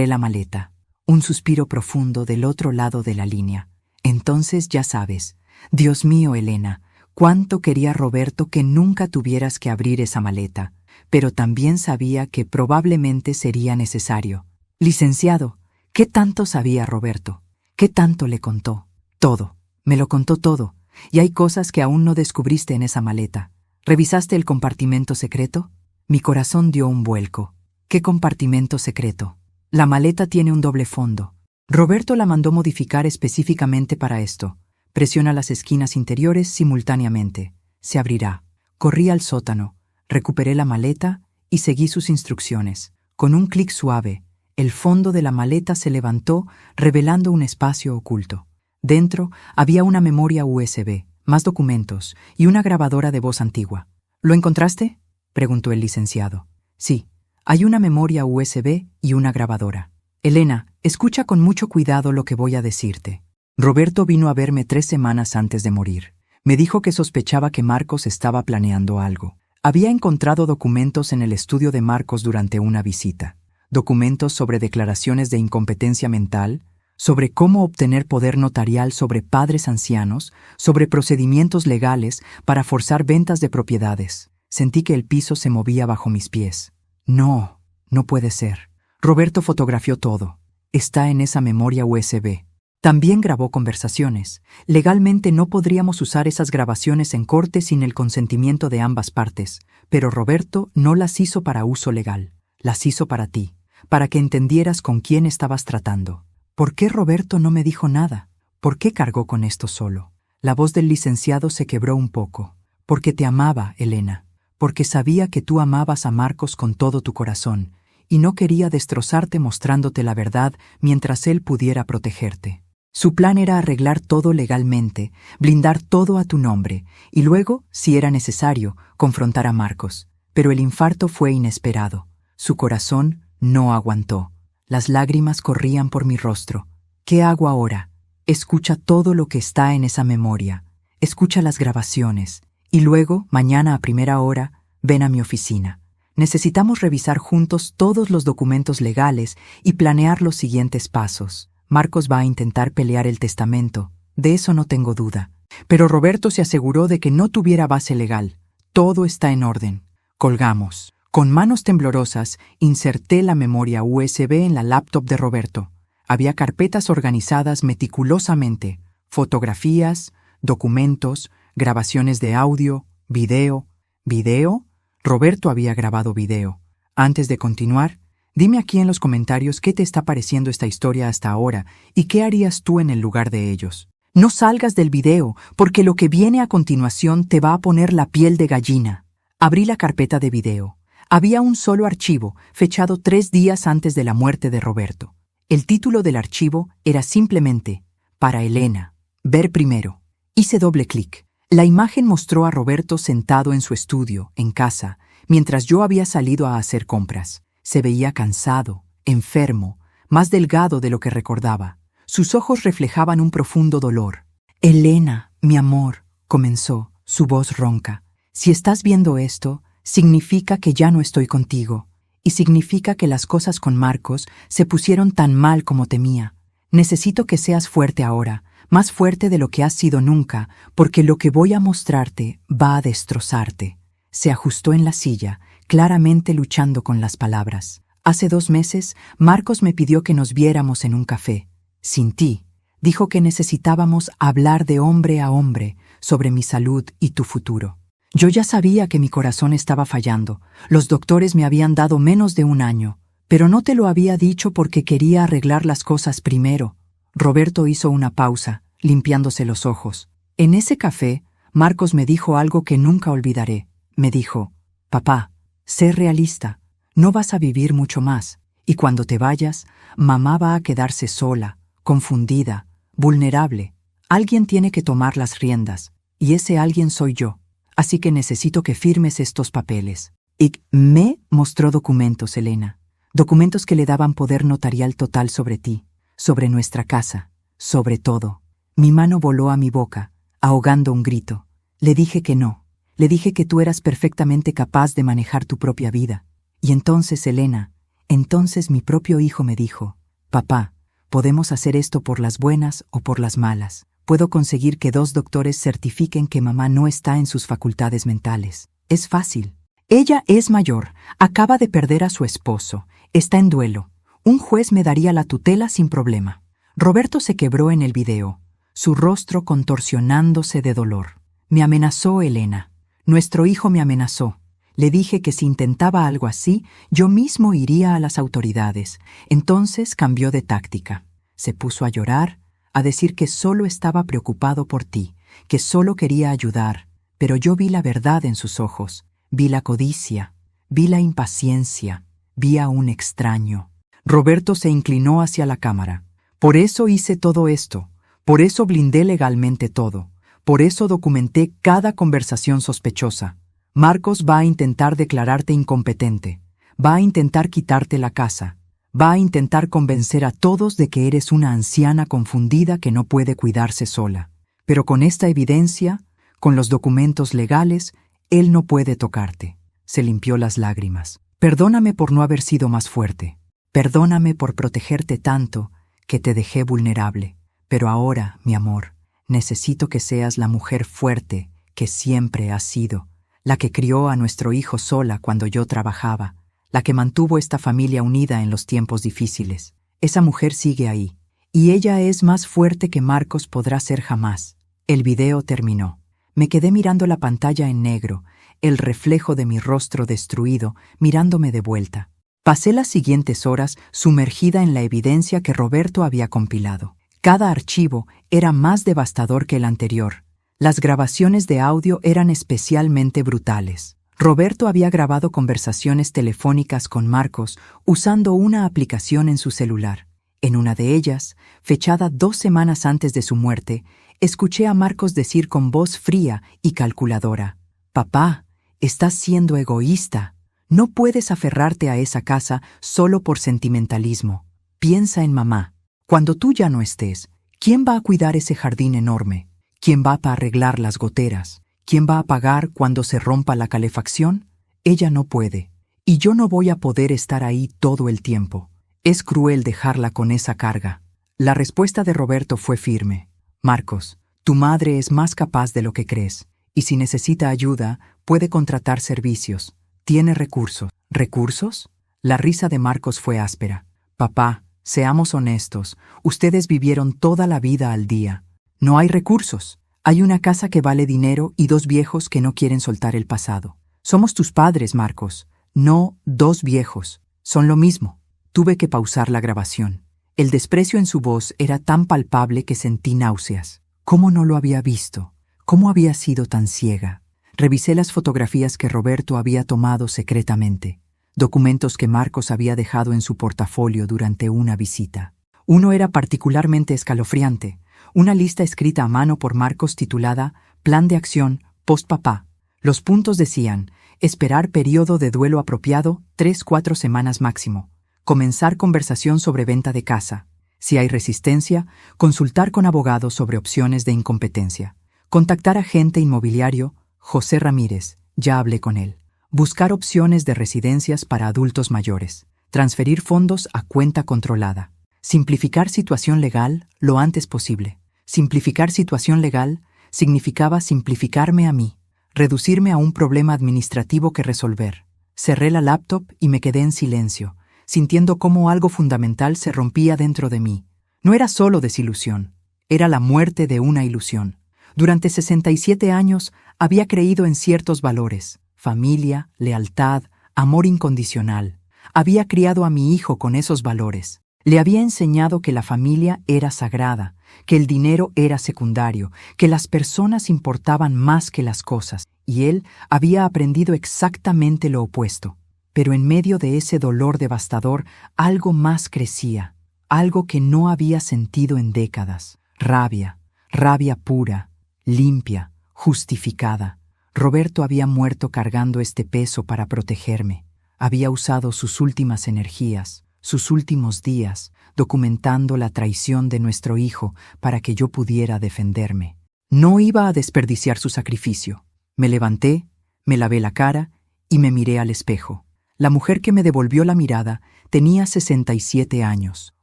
Speaker 1: la maleta. Un suspiro profundo del otro lado de la línea. Entonces ya sabes. Dios mío, Elena, cuánto quería Roberto que nunca tuvieras que abrir esa maleta. Pero también sabía que probablemente sería necesario. Licenciado, ¿qué tanto sabía Roberto? ¿Qué tanto le contó? Todo. Me lo contó todo. Y hay cosas que aún no descubriste en esa maleta. ¿Revisaste el compartimento secreto? Mi corazón dio un vuelco. ¿Qué compartimento secreto? La maleta tiene un doble fondo. Roberto la mandó modificar específicamente para esto. Presiona las esquinas interiores simultáneamente. Se abrirá. Corrí al sótano, recuperé la maleta y seguí sus instrucciones. Con un clic suave, el fondo de la maleta se levantó, revelando un espacio oculto. Dentro había una memoria USB, más documentos y una grabadora de voz antigua. ¿Lo encontraste?, preguntó el licenciado. Sí, hay una memoria USB y una grabadora. Elena, escucha con mucho cuidado lo que voy a decirte. Roberto vino a verme 3 semanas antes de morir. Me dijo que sospechaba que Marcos estaba planeando algo. Había encontrado documentos en el estudio de Marcos durante una visita. Documentos sobre declaraciones de incompetencia mental, sobre cómo obtener poder notarial sobre padres ancianos, sobre procedimientos legales para forzar ventas de propiedades. Sentí que el piso se movía bajo mis pies. No, no puede ser. Roberto fotografió todo. Está en esa memoria USB. También grabó conversaciones. Legalmente no podríamos usar esas grabaciones en corte sin el consentimiento de ambas partes, pero Roberto no las hizo para uso legal. Las hizo para ti, para que entendieras con quién estabas tratando. ¿Por qué Roberto no me dijo nada? ¿Por qué cargó con esto solo? La voz del licenciado se quebró un poco. Porque te amaba, Elena. Porque sabía que tú amabas a Marcos con todo tu corazón, y no quería destrozarte mostrándote la verdad mientras él pudiera protegerte. Su plan era arreglar todo legalmente, blindar todo a tu nombre, y luego, si era necesario, confrontar a Marcos. Pero el infarto fue inesperado. Su corazón no aguantó. Las lágrimas corrían por mi rostro. ¿Qué hago ahora? Escucha todo lo que está en esa memoria. Escucha las grabaciones. Y luego, mañana a primera hora, ven a mi oficina. Necesitamos revisar juntos todos los documentos legales y planear los siguientes pasos. Marcos va a intentar pelear el testamento, de eso no tengo duda. Pero Roberto se aseguró de que no tuviera base legal. Todo está en orden. Colgamos. Con manos temblorosas, inserté la memoria USB en la laptop de Roberto. Había carpetas organizadas meticulosamente, fotografías, documentos, grabaciones de audio, video. ¿Video? Roberto había grabado video. Antes de continuar, dime aquí en los comentarios qué te está pareciendo esta historia hasta ahora y qué harías tú en el lugar de ellos. No salgas del video, porque lo que viene a continuación te va a poner la piel de gallina. Abrí la carpeta de video. Había un solo archivo, fechado 3 días antes de la muerte de Roberto. El título del archivo era simplemente «Para Elena. Ver primero». Hice doble clic. La imagen mostró a Roberto sentado en su estudio, en casa, mientras yo había salido a hacer compras. Se veía cansado, enfermo, más delgado de lo que recordaba. Sus ojos reflejaban un profundo dolor. «Elena, mi amor», comenzó, su voz ronca. «Si estás viendo esto, significa que ya no estoy contigo. Y significa que las cosas con Marcos se pusieron tan mal como temía. Necesito que seas fuerte ahora, más fuerte de lo que has sido nunca, porque lo que voy a mostrarte va a destrozarte». Se ajustó en la silla, claramente luchando con las palabras. «Hace 2 meses, Marcos me pidió que nos viéramos en un café. Sin ti. Dijo que necesitábamos hablar de hombre a hombre sobre mi salud y tu futuro. Yo ya sabía que mi corazón estaba fallando. Los doctores me habían dado menos de 1 año, pero no te lo había dicho porque quería arreglar las cosas primero». Roberto hizo una pausa, limpiándose los ojos. En ese café, Marcos me dijo algo que nunca olvidaré. Me dijo: «Papá, sé realista. No vas a vivir mucho más. Y cuando te vayas, mamá va a quedarse sola, confundida, vulnerable. Alguien tiene que tomar las riendas, y ese alguien soy yo. Así que necesito que firmes estos papeles». Y me mostró documentos, Elena. Documentos que le daban poder notarial total sobre ti, sobre nuestra casa, sobre todo. Mi mano voló a mi boca, ahogando un grito. Le dije que no. Le dije que tú eras perfectamente capaz de manejar tu propia vida. Y entonces, Elena, entonces mi propio hijo me dijo, papá, podemos hacer esto por las buenas o por las malas. Puedo conseguir que 2 doctores certifiquen que mamá no está en sus facultades mentales. Es fácil. Ella es mayor, acaba de perder a su esposo, está en duelo. Un juez me daría la tutela sin problema. Roberto se quebró en el video, su rostro contorsionándose de dolor. Me amenazó Elena. Nuestro hijo me amenazó. Le dije que si intentaba algo así, yo mismo iría a las autoridades. Entonces cambió de táctica. Se puso a llorar, a decir que solo estaba preocupado por ti, que solo quería ayudar. Pero yo vi la verdad en sus ojos, vi la codicia, vi la impaciencia, vi a un extraño. Roberto se inclinó hacia la cámara. Por eso hice todo esto, por eso blindé legalmente todo. Por eso documenté cada conversación sospechosa. Marcos va a intentar declararte incompetente. Va a intentar quitarte la casa. Va a intentar convencer a todos de que eres una anciana confundida que no puede cuidarse sola. Pero con esta evidencia, con los documentos legales, él no puede tocarte. Se limpió las lágrimas. Perdóname por no haber sido más fuerte. Perdóname por protegerte tanto que te dejé vulnerable. Pero ahora, mi amor, necesito que seas la mujer fuerte que siempre has sido, la que crió a nuestro hijo sola cuando yo trabajaba, la que mantuvo esta familia unida en los tiempos difíciles. Esa mujer sigue ahí, y ella es más fuerte que Marcos podrá ser jamás. El video terminó. Me quedé mirando la pantalla en negro, el reflejo de mi rostro destruido, mirándome de vuelta. Pasé las siguientes horas sumergida en la evidencia que Roberto había compilado. Cada archivo era más devastador que el anterior. Las grabaciones de audio eran especialmente brutales. Roberto había grabado conversaciones telefónicas con Marcos usando una aplicación en su celular. En una de ellas, fechada 2 semanas antes de su muerte, escuché a Marcos decir con voz fría y calculadora: «Papá, estás siendo egoísta. No puedes aferrarte a esa casa solo por sentimentalismo. Piensa en mamá. Cuando tú ya no estés, ¿quién va a cuidar ese jardín enorme? ¿Quién va a arreglar las goteras? ¿Quién va a pagar cuando se rompa la calefacción? Ella no puede. Y yo no voy a poder estar ahí todo el tiempo. Es cruel dejarla con esa carga». La respuesta de Roberto fue firme. «Marcos, tu madre es más capaz de lo que crees, y si necesita ayuda, puede contratar servicios. Tiene recursos». ¿Recursos? La risa de Marcos fue áspera. «Papá, seamos honestos, ustedes vivieron toda la vida al día. No hay recursos. Hay una casa que vale dinero y 2 viejos que no quieren soltar el pasado. Somos tus padres, Marcos, no 2 viejos. Son lo mismo». Tuve que pausar la grabación. El desprecio en su voz era tan palpable que sentí náuseas. ¿Cómo no lo había visto? ¿Cómo había sido tan ciega? Revisé las fotografías que Roberto había tomado secretamente, documentos que Marcos había dejado en su portafolio durante una visita. Uno era particularmente escalofriante, una lista escrita a mano por Marcos titulada «Plan de acción post-papá». Los puntos decían: esperar periodo de duelo apropiado, 3-4 semanas máximo. Comenzar conversación sobre venta de casa. Si hay resistencia, consultar con abogados sobre opciones de incompetencia. Contactar agente inmobiliario José Ramírez, ya hablé con él. Buscar opciones de residencias para adultos mayores. Transferir fondos a cuenta controlada. Simplificar situación legal lo antes posible. Simplificar situación legal significaba simplificarme a mí, reducirme a un problema administrativo que resolver. Cerré la laptop y me quedé en silencio, sintiendo cómo algo fundamental se rompía dentro de mí. No era solo desilusión, era la muerte de una ilusión. Durante 67 años había creído en ciertos valores: familia, lealtad, amor incondicional. Había criado a mi hijo con esos valores. Le había enseñado que la familia era sagrada, que el dinero era secundario, que las personas importaban más que las cosas, y él había aprendido exactamente lo opuesto. Pero en medio de ese dolor devastador, algo más crecía, algo que no había sentido en décadas. Rabia, rabia pura, limpia, justificada. Roberto había muerto cargando este peso para protegerme. Había usado sus últimas energías, sus últimos días, documentando la traición de nuestro hijo para que yo pudiera defenderme. No iba a desperdiciar su sacrificio. Me levanté, me lavé la cara y me miré al espejo. La mujer que me devolvió la mirada tenía 67 años,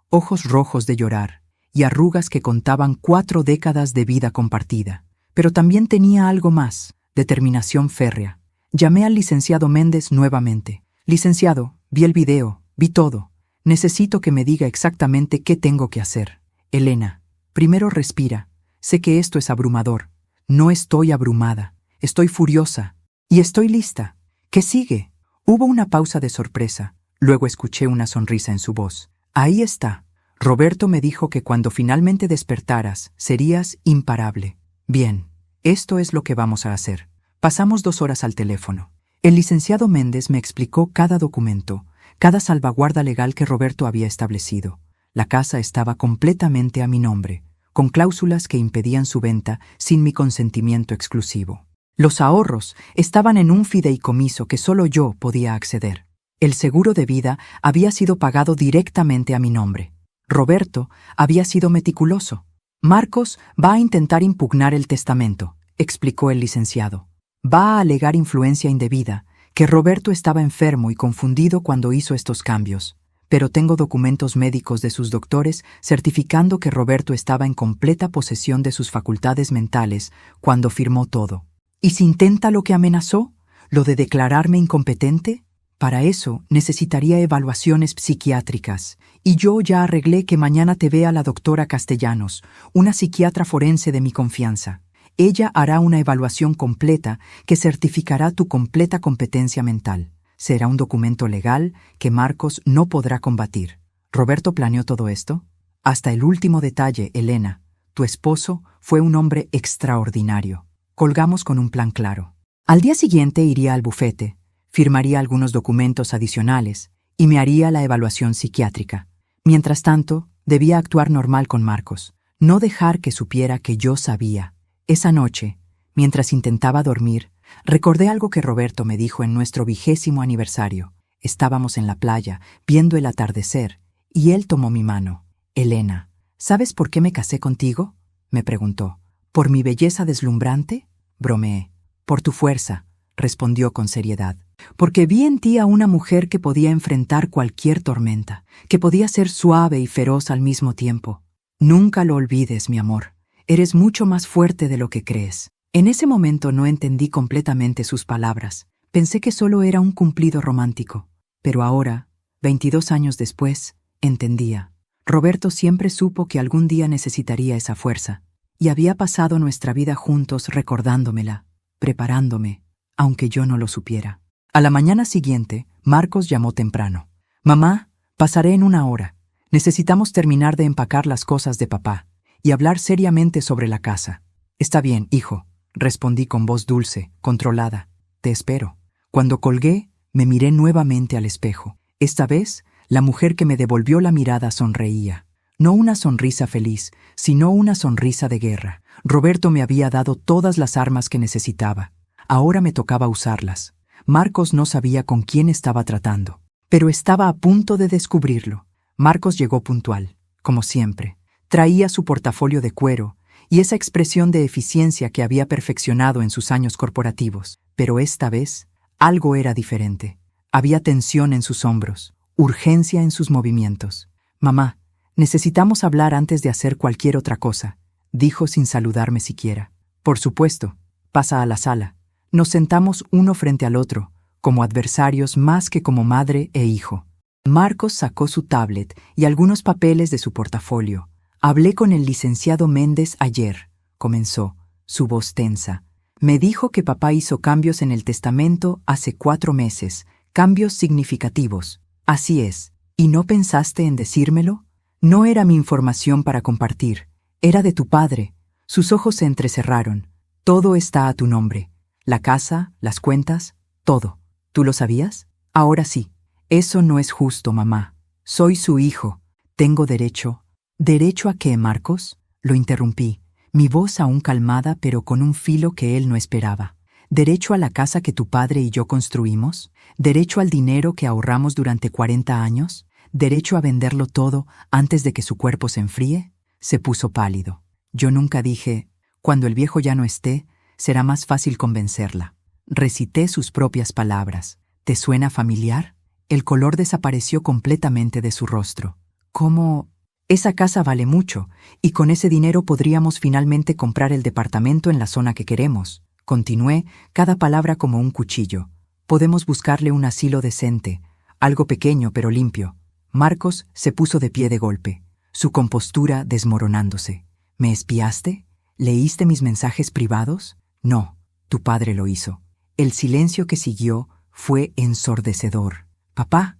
Speaker 1: ojos rojos de llorar y arrugas que contaban 4 décadas de vida compartida. Pero también tenía algo más, determinación férrea. Llamé al licenciado Méndez nuevamente. Licenciado, vi el video, vi todo. Necesito que me diga exactamente qué tengo que hacer. Elena, primero respira. Sé que esto es abrumador. No estoy abrumada. Estoy furiosa. Y estoy lista. ¿Qué sigue? Hubo una pausa de sorpresa. Luego escuché una sonrisa en su voz. Ahí está. Roberto me dijo que cuando finalmente despertaras, serías imparable. Bien, esto es lo que vamos a hacer. Pasamos 2 horas al teléfono. El licenciado Méndez me explicó cada documento, cada salvaguarda legal que Roberto había establecido. La casa estaba completamente a mi nombre, con cláusulas que impedían su venta sin mi consentimiento exclusivo. Los ahorros estaban en un fideicomiso que solo yo podía acceder. El seguro de vida había sido pagado directamente a mi nombre. Roberto había sido meticuloso. Marcos va a intentar impugnar el testamento, explicó el licenciado. Va a alegar influencia indebida, que Roberto estaba enfermo y confundido cuando hizo estos cambios. Pero tengo documentos médicos de sus doctores certificando que Roberto estaba en completa posesión de sus facultades mentales cuando firmó todo. ¿Y si intenta lo que amenazó? ¿Lo de declararme incompetente? Para eso necesitaría evaluaciones psiquiátricas, y yo ya arreglé que mañana te vea la doctora Castellanos, una psiquiatra forense de mi confianza. Ella hará una evaluación completa que certificará tu completa competencia mental. Será un documento legal que Marcos no podrá combatir. ¿Roberto planeó todo esto? Hasta el último detalle, Elena. Tu esposo fue un hombre extraordinario. Colgamos con un plan claro. Al día siguiente iría al bufete, firmaría algunos documentos adicionales y me haría la evaluación psiquiátrica. Mientras tanto, debía actuar normal con Marcos, no dejar que supiera que yo sabía. Esa noche, mientras intentaba dormir, recordé algo que Roberto me dijo en nuestro 20º aniversario. Estábamos en la playa, viendo el atardecer, y él tomó mi mano. Elena, ¿sabes por qué me casé contigo?, me preguntó. ¿Por mi belleza deslumbrante?, bromeé. Por tu fuerza, respondió con seriedad. Porque vi en ti a una mujer que podía enfrentar cualquier tormenta, que podía ser suave y feroz al mismo tiempo. Nunca lo olvides, mi amor. Eres mucho más fuerte de lo que crees. En ese momento no entendí completamente sus palabras. Pensé que solo era un cumplido romántico. Pero ahora, 22 años después, entendía. Roberto siempre supo que algún día necesitaría esa fuerza, y había pasado nuestra vida juntos recordándomela, preparándome, aunque yo no lo supiera. A la mañana siguiente, Marcos llamó temprano. «Mamá, pasaré en 1 hora. Necesitamos terminar de empacar las cosas de papá y hablar seriamente sobre la casa». «Está bien, hijo», respondí con voz dulce, controlada. «Te espero». Cuando colgué, me miré nuevamente al espejo. Esta vez, la mujer que me devolvió la mirada sonreía. No una sonrisa feliz, sino una sonrisa de guerra. Roberto me había dado todas las armas que necesitaba. Ahora me tocaba usarlas. Marcos no sabía con quién estaba tratando, pero estaba a punto de descubrirlo. Marcos llegó puntual, como siempre. Traía su portafolio de cuero y esa expresión de eficiencia que había perfeccionado en sus años corporativos. Pero esta vez, algo era diferente. Había tensión en sus hombros, urgencia en sus movimientos. «Mamá, necesitamos hablar antes de hacer cualquier otra cosa», dijo sin saludarme siquiera. «Por supuesto, pasa a la sala». Nos sentamos uno frente al otro, como adversarios más que como madre e hijo. Marcos sacó su tablet y algunos papeles de su portafolio. «Hablé con el licenciado Méndez ayer», comenzó, su voz tensa. «Me dijo que papá hizo cambios en el testamento hace 4 meses, cambios significativos». «Así es. ¿Y no pensaste en decírmelo?» «No era mi información para compartir. Era de tu padre». Sus ojos se entrecerraron. «Todo está a tu nombre. La casa, las cuentas, todo. ¿Tú lo sabías?» «Ahora sí». «Eso no es justo, mamá. Soy su hijo. Tengo derecho». «¿Derecho a qué, Marcos?», lo interrumpí, mi voz aún calmada pero con un filo que él no esperaba. «¿Derecho a la casa que tu padre y yo construimos? ¿Derecho al dinero que ahorramos durante 40 años? ¿Derecho a venderlo todo antes de que su cuerpo se enfríe?» Se puso pálido. «Yo nunca dije, cuando el viejo ya no esté, será más fácil convencerla. Recité sus propias palabras. ¿Te suena familiar? El color desapareció completamente de su rostro. ¿Cómo? Esa casa vale mucho, y con ese dinero podríamos finalmente comprar el departamento en la zona que queremos. Continué, cada palabra como un cuchillo. Podemos buscarle un asilo decente, algo pequeño pero limpio. Marcos se puso de pie de golpe, su compostura desmoronándose. ¿Me espiaste? ¿Leíste mis mensajes privados? No, tu padre lo hizo. El silencio que siguió fue ensordecedor. ¿Papá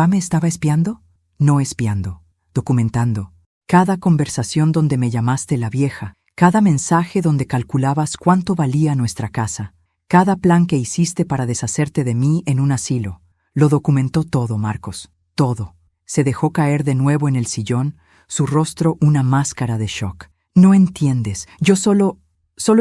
Speaker 1: me estaba espiando? No espiando, documentando. Cada conversación donde me llamaste la vieja, cada mensaje donde calculabas cuánto valía nuestra casa, cada plan que hiciste para deshacerte de mí en un asilo. Lo documentó todo, Marcos, todo. Se dejó caer de nuevo en el sillón, su rostro una máscara de shock. No entiendes, yo solo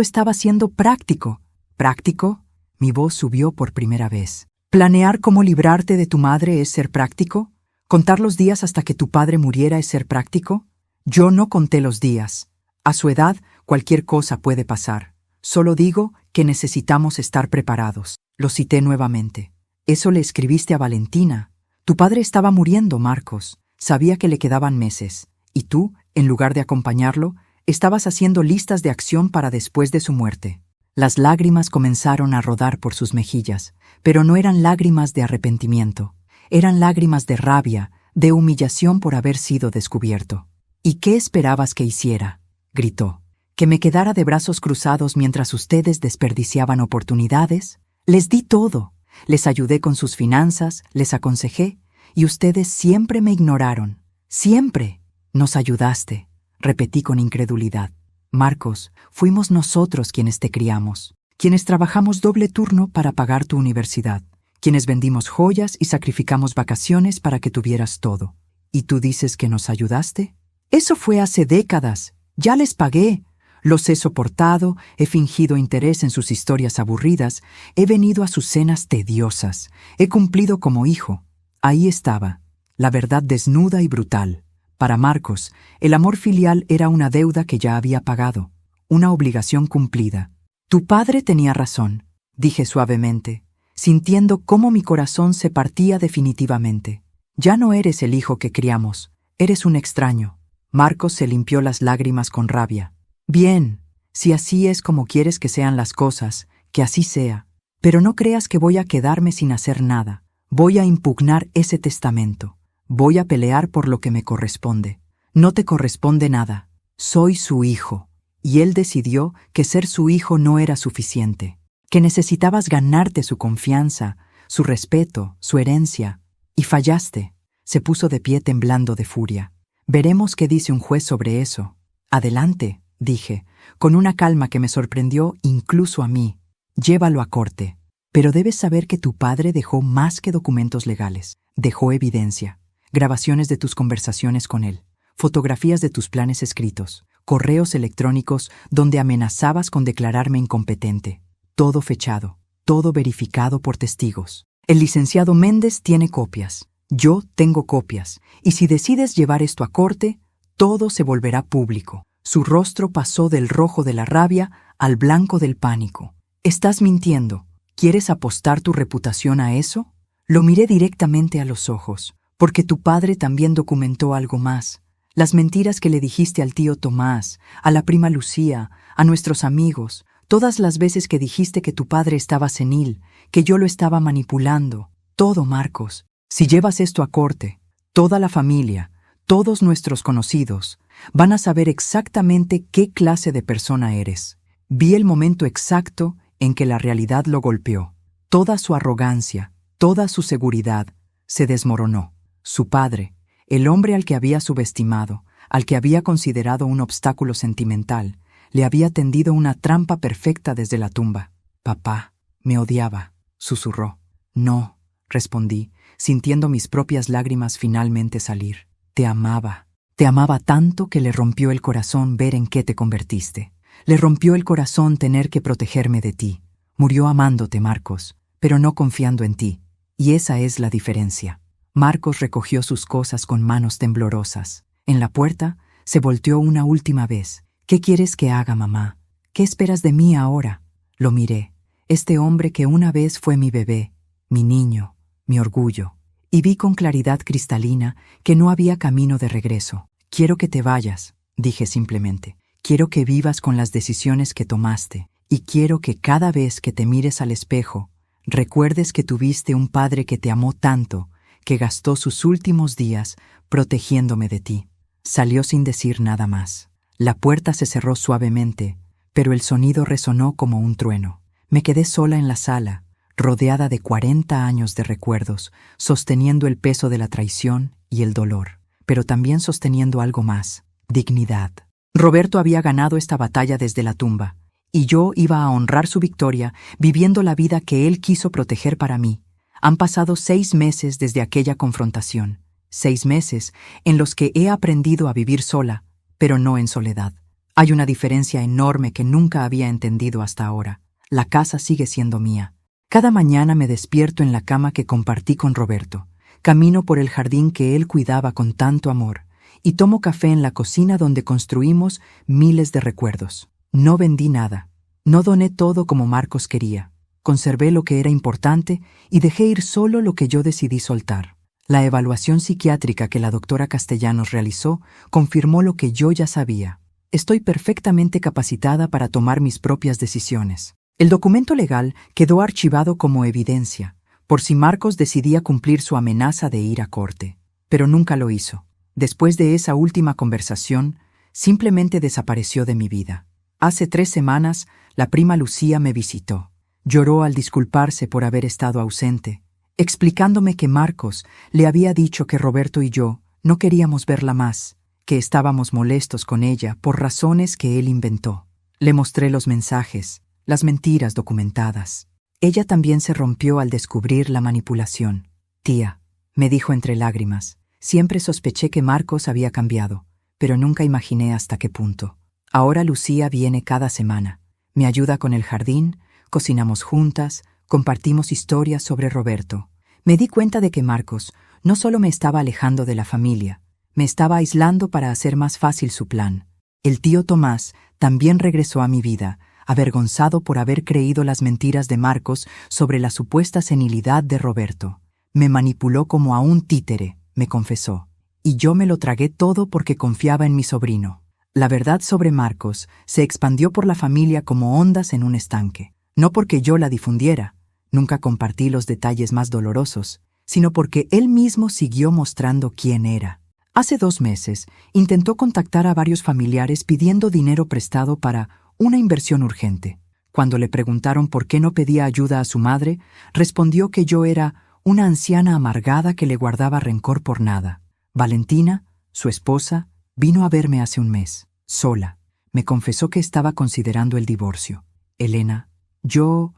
Speaker 1: estaba siendo práctico. ¿Práctico? Mi voz subió por primera vez. ¿Planear cómo librarte de tu madre es ser práctico? ¿Contar los días hasta que tu padre muriera es ser práctico? Yo no conté los días. A su edad, cualquier cosa puede pasar. Solo digo que necesitamos estar preparados. Lo cité nuevamente. Eso le escribiste a Valentina. Tu padre estaba muriendo, Marcos. Sabía que le quedaban meses. Y tú, en lugar de acompañarlo, estabas haciendo listas de acción para después de su muerte. Las lágrimas comenzaron a rodar por sus mejillas, pero no eran lágrimas de arrepentimiento. Eran lágrimas de rabia, de humillación por haber sido descubierto. ¿Y qué esperabas que hiciera? Gritó. ¿Que me quedara de brazos cruzados mientras ustedes desperdiciaban oportunidades? Les di todo. Les ayudé con sus finanzas, les aconsejé, y ustedes siempre me ignoraron. ¡Siempre! Nos ayudaste, repetí con incredulidad. Marcos, fuimos nosotros quienes te criamos, quienes trabajamos doble turno para pagar tu universidad, quienes vendimos joyas y sacrificamos vacaciones para que tuvieras todo. ¿Y tú dices que nos ayudaste? Eso fue hace décadas. Ya les pagué. Los he soportado, he fingido interés en sus historias aburridas, he venido a sus cenas tediosas, he cumplido como hijo. Ahí estaba, la verdad desnuda y brutal. Para Marcos, el amor filial era una deuda que ya había pagado, una obligación cumplida. Tu padre tenía razón, dije suavemente, sintiendo cómo mi corazón se partía definitivamente. Ya no eres el hijo que criamos, eres un extraño. Marcos se limpió las lágrimas con rabia. Bien, si así es como quieres que sean las cosas, que así sea. Pero no creas que voy a quedarme sin hacer nada. Voy a impugnar ese testamento. Voy a pelear por lo que me corresponde. No te corresponde nada. Soy su hijo. Y él decidió que ser su hijo no era suficiente, que necesitabas ganarte su confianza, su respeto, su herencia. Y fallaste. Se puso de pie temblando de furia. Veremos qué dice un juez sobre eso. Adelante, dije, con una calma que me sorprendió incluso a mí. Llévalo a corte. Pero debes saber que tu padre dejó más que documentos legales. Dejó evidencia. Grabaciones de tus conversaciones con él, fotografías de tus planes escritos, correos electrónicos donde amenazabas con declararme incompetente. Todo fechado, todo verificado por testigos. El licenciado Méndez tiene copias. Yo tengo copias. Y si decides llevar esto a corte, todo se volverá público. Su rostro pasó del rojo de la rabia al blanco del pánico. Estás mintiendo. ¿Quieres apostar tu reputación a eso? Lo miré directamente a los ojos. Porque tu padre también documentó algo más. Las mentiras que le dijiste al tío Tomás, a la prima Lucía, a nuestros amigos, todas las veces que dijiste que tu padre estaba senil, que yo lo estaba manipulando. Todo, Marcos. Si llevas esto a corte, toda la familia, todos nuestros conocidos, van a saber exactamente qué clase de persona eres. Vi el momento exacto en que la realidad lo golpeó. Toda su arrogancia, toda su seguridad, se desmoronó. Su padre, el hombre al que había subestimado, al que había considerado un obstáculo sentimental, le había tendido una trampa perfecta desde la tumba. Papá, me odiaba, susurró. No, respondí, sintiendo mis propias lágrimas finalmente salir. Te amaba tanto que le rompió el corazón ver en qué te convertiste. Le rompió el corazón tener que protegerme de ti. Murió amándote, Marcos, pero no confiando en ti. Y esa es la diferencia. Marcos recogió sus cosas con manos temblorosas. En la puerta, se volteó una última vez. ¿Qué quieres que haga, mamá? ¿Qué esperas de mí ahora? Lo miré, este hombre que una vez fue mi bebé, mi niño, mi orgullo, y vi con claridad cristalina que no había camino de regreso. Quiero que te vayas, dije simplemente. Quiero que vivas con las decisiones que tomaste, y quiero que cada vez que te mires al espejo, recuerdes que tuviste un padre que te amó tanto, que gastó sus últimos días protegiéndome de ti. Salió sin decir nada más. La puerta se cerró suavemente, pero el sonido resonó como un trueno. Me quedé sola en la sala, rodeada de 40 años de recuerdos, sosteniendo el peso de la traición y el dolor, pero también sosteniendo algo más: dignidad. Roberto había ganado esta batalla desde la tumba, y yo iba a honrar su victoria viviendo la vida que él quiso proteger para mí. Han pasado 6 meses desde aquella confrontación, 6 meses en los que he aprendido a vivir sola, pero no en soledad. Hay una diferencia enorme que nunca había entendido hasta ahora. La casa sigue siendo mía. Cada mañana me despierto en la cama que compartí con Roberto, camino por el jardín que él cuidaba con tanto amor, y tomo café en la cocina donde construimos miles de recuerdos. No vendí nada. No doné todo como Marcos quería. Conservé lo que era importante y dejé ir solo lo que yo decidí soltar. La evaluación psiquiátrica que la doctora Castellanos realizó confirmó lo que yo ya sabía. Estoy perfectamente capacitada para tomar mis propias decisiones. El documento legal quedó archivado como evidencia, por si Marcos decidía cumplir su amenaza de ir a corte. Pero nunca lo hizo. Después de esa última conversación, simplemente desapareció de mi vida. Hace 3 semanas, la prima Lucía me visitó. Lloró al disculparse por haber estado ausente, explicándome que Marcos le había dicho que Roberto y yo no queríamos verla más, que estábamos molestos con ella por razones que él inventó. Le mostré los mensajes, las mentiras documentadas. Ella también se rompió al descubrir la manipulación. Tía, me dijo entre lágrimas, siempre sospeché que Marcos había cambiado, pero nunca imaginé hasta qué punto. Ahora Lucía viene cada semana, me ayuda con el jardín, cocinamos juntas, compartimos historias sobre Roberto. Me di cuenta de que Marcos no solo me estaba alejando de la familia, me estaba aislando para hacer más fácil su plan. El tío Tomás también regresó a mi vida, avergonzado por haber creído las mentiras de Marcos sobre la supuesta senilidad de Roberto. Me manipuló como a un títere, me confesó, y yo me lo tragué todo porque confiaba en mi sobrino. La verdad sobre Marcos se expandió por la familia como ondas en un estanque. No porque yo la difundiera, nunca compartí los detalles más dolorosos, sino porque él mismo siguió mostrando quién era. Hace 2 meses intentó contactar a varios familiares pidiendo dinero prestado para una inversión urgente. Cuando le preguntaron por qué no pedía ayuda a su madre, respondió que yo era una anciana amargada que le guardaba rencor por nada. Valentina, su esposa, vino a verme hace un mes, sola. Me confesó que estaba considerando el divorcio. Elena, yo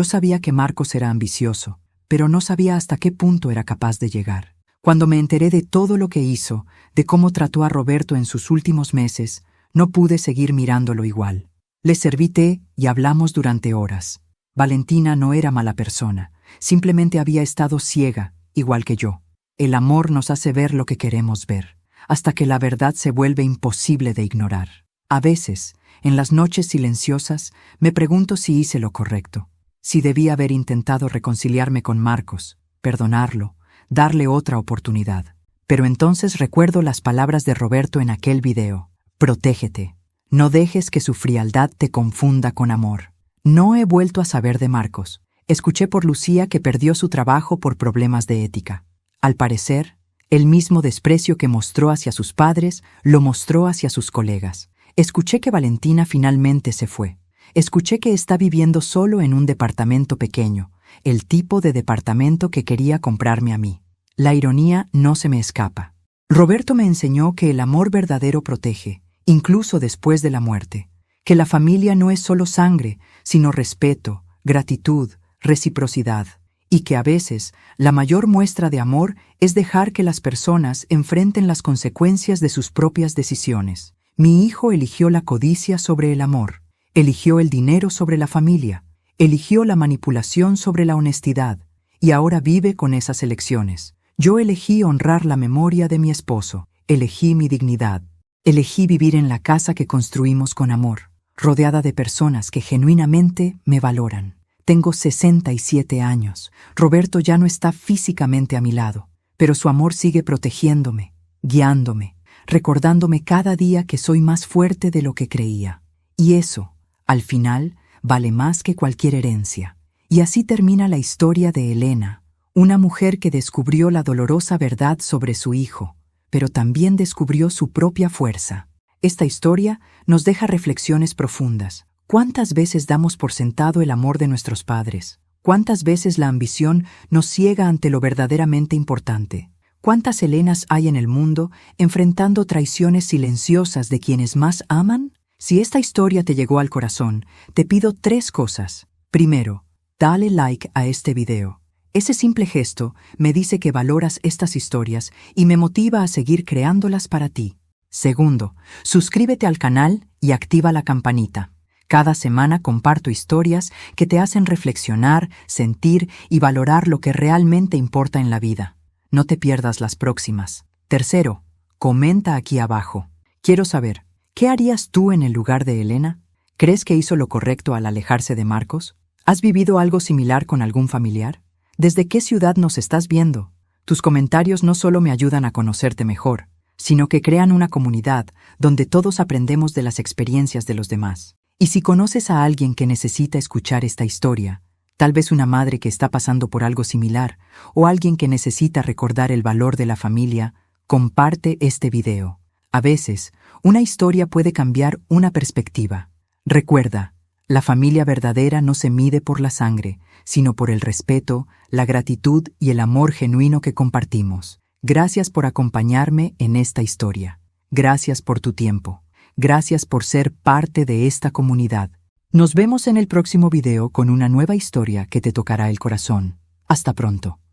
Speaker 1: sabía que Marcos era ambicioso, pero no sabía hasta qué punto era capaz de llegar. Cuando me enteré de todo lo que hizo, de cómo trató a Roberto en sus últimos meses, no pude seguir mirándolo igual. Le serví té y hablamos durante horas. Valentina no era mala persona, simplemente había estado ciega, igual que yo. El amor nos hace ver lo que queremos ver, hasta que la verdad se vuelve imposible de ignorar. A veces, en las noches silenciosas, me pregunto si hice lo correcto, si debí haber intentado reconciliarme con Marcos, perdonarlo, darle otra oportunidad. Pero entonces recuerdo las palabras de Roberto en aquel video. Protégete. No dejes que su frialdad te confunda con amor. No he vuelto a saber de Marcos. Escuché por Lucía que perdió su trabajo por problemas de ética. Al parecer, el mismo desprecio que mostró hacia sus padres, lo mostró hacia sus colegas. Escuché que Valentina finalmente se fue. Escuché que está viviendo solo en un departamento pequeño, el tipo de departamento que quería comprarme a mí. La ironía no se me escapa. Roberto me enseñó que el amor verdadero protege, incluso después de la muerte, que la familia no es solo sangre, sino respeto, gratitud, reciprocidad, y que a veces la mayor muestra de amor es dejar que las personas enfrenten las consecuencias de sus propias decisiones. Mi hijo eligió la codicia sobre el amor, eligió el dinero sobre la familia, eligió la manipulación sobre la honestidad, y ahora vive con esas elecciones. Yo elegí honrar la memoria de mi esposo, elegí mi dignidad, elegí vivir en la casa que construimos con amor, rodeada de personas que genuinamente me valoran. Tengo 67 años. Roberto ya no está físicamente a mi lado, pero su amor sigue protegiéndome, guiándome, recordándome cada día que soy más fuerte de lo que creía. Y eso, al final, vale más que cualquier herencia. Y así termina la historia de Elena, una mujer que descubrió la dolorosa verdad sobre su hijo, pero también descubrió su propia fuerza. Esta historia nos deja reflexiones profundas. ¿Cuántas veces damos por sentado el amor de nuestros padres? ¿Cuántas veces la ambición nos ciega ante lo verdaderamente importante? ¿Cuántas Elenas hay en el mundo enfrentando traiciones silenciosas de quienes más aman? Si esta historia te llegó al corazón, te pido 3 cosas. Primero, dale like a este video. Ese simple gesto me dice que valoras estas historias y me motiva a seguir creándolas para ti. Segundo, suscríbete al canal y activa la campanita. Cada semana comparto historias que te hacen reflexionar, sentir y valorar lo que realmente importa en la vida. No te pierdas las próximas. Tercero, comenta aquí abajo. Quiero saber, ¿qué harías tú en el lugar de Elena? ¿Crees que hizo lo correcto al alejarse de Marcos? ¿Has vivido algo similar con algún familiar? ¿Desde qué ciudad nos estás viendo? Tus comentarios no solo me ayudan a conocerte mejor, sino que crean una comunidad donde todos aprendemos de las experiencias de los demás. Y si conoces a alguien que necesita escuchar esta historia, tal vez una madre que está pasando por algo similar o alguien que necesita recordar el valor de la familia, comparte este video. A veces, una historia puede cambiar una perspectiva. Recuerda, la familia verdadera no se mide por la sangre, sino por el respeto, la gratitud y el amor genuino que compartimos. Gracias por acompañarme en esta historia. Gracias por tu tiempo. Gracias por ser parte de esta comunidad. Nos vemos en el próximo video con una nueva historia que te tocará el corazón. Hasta pronto.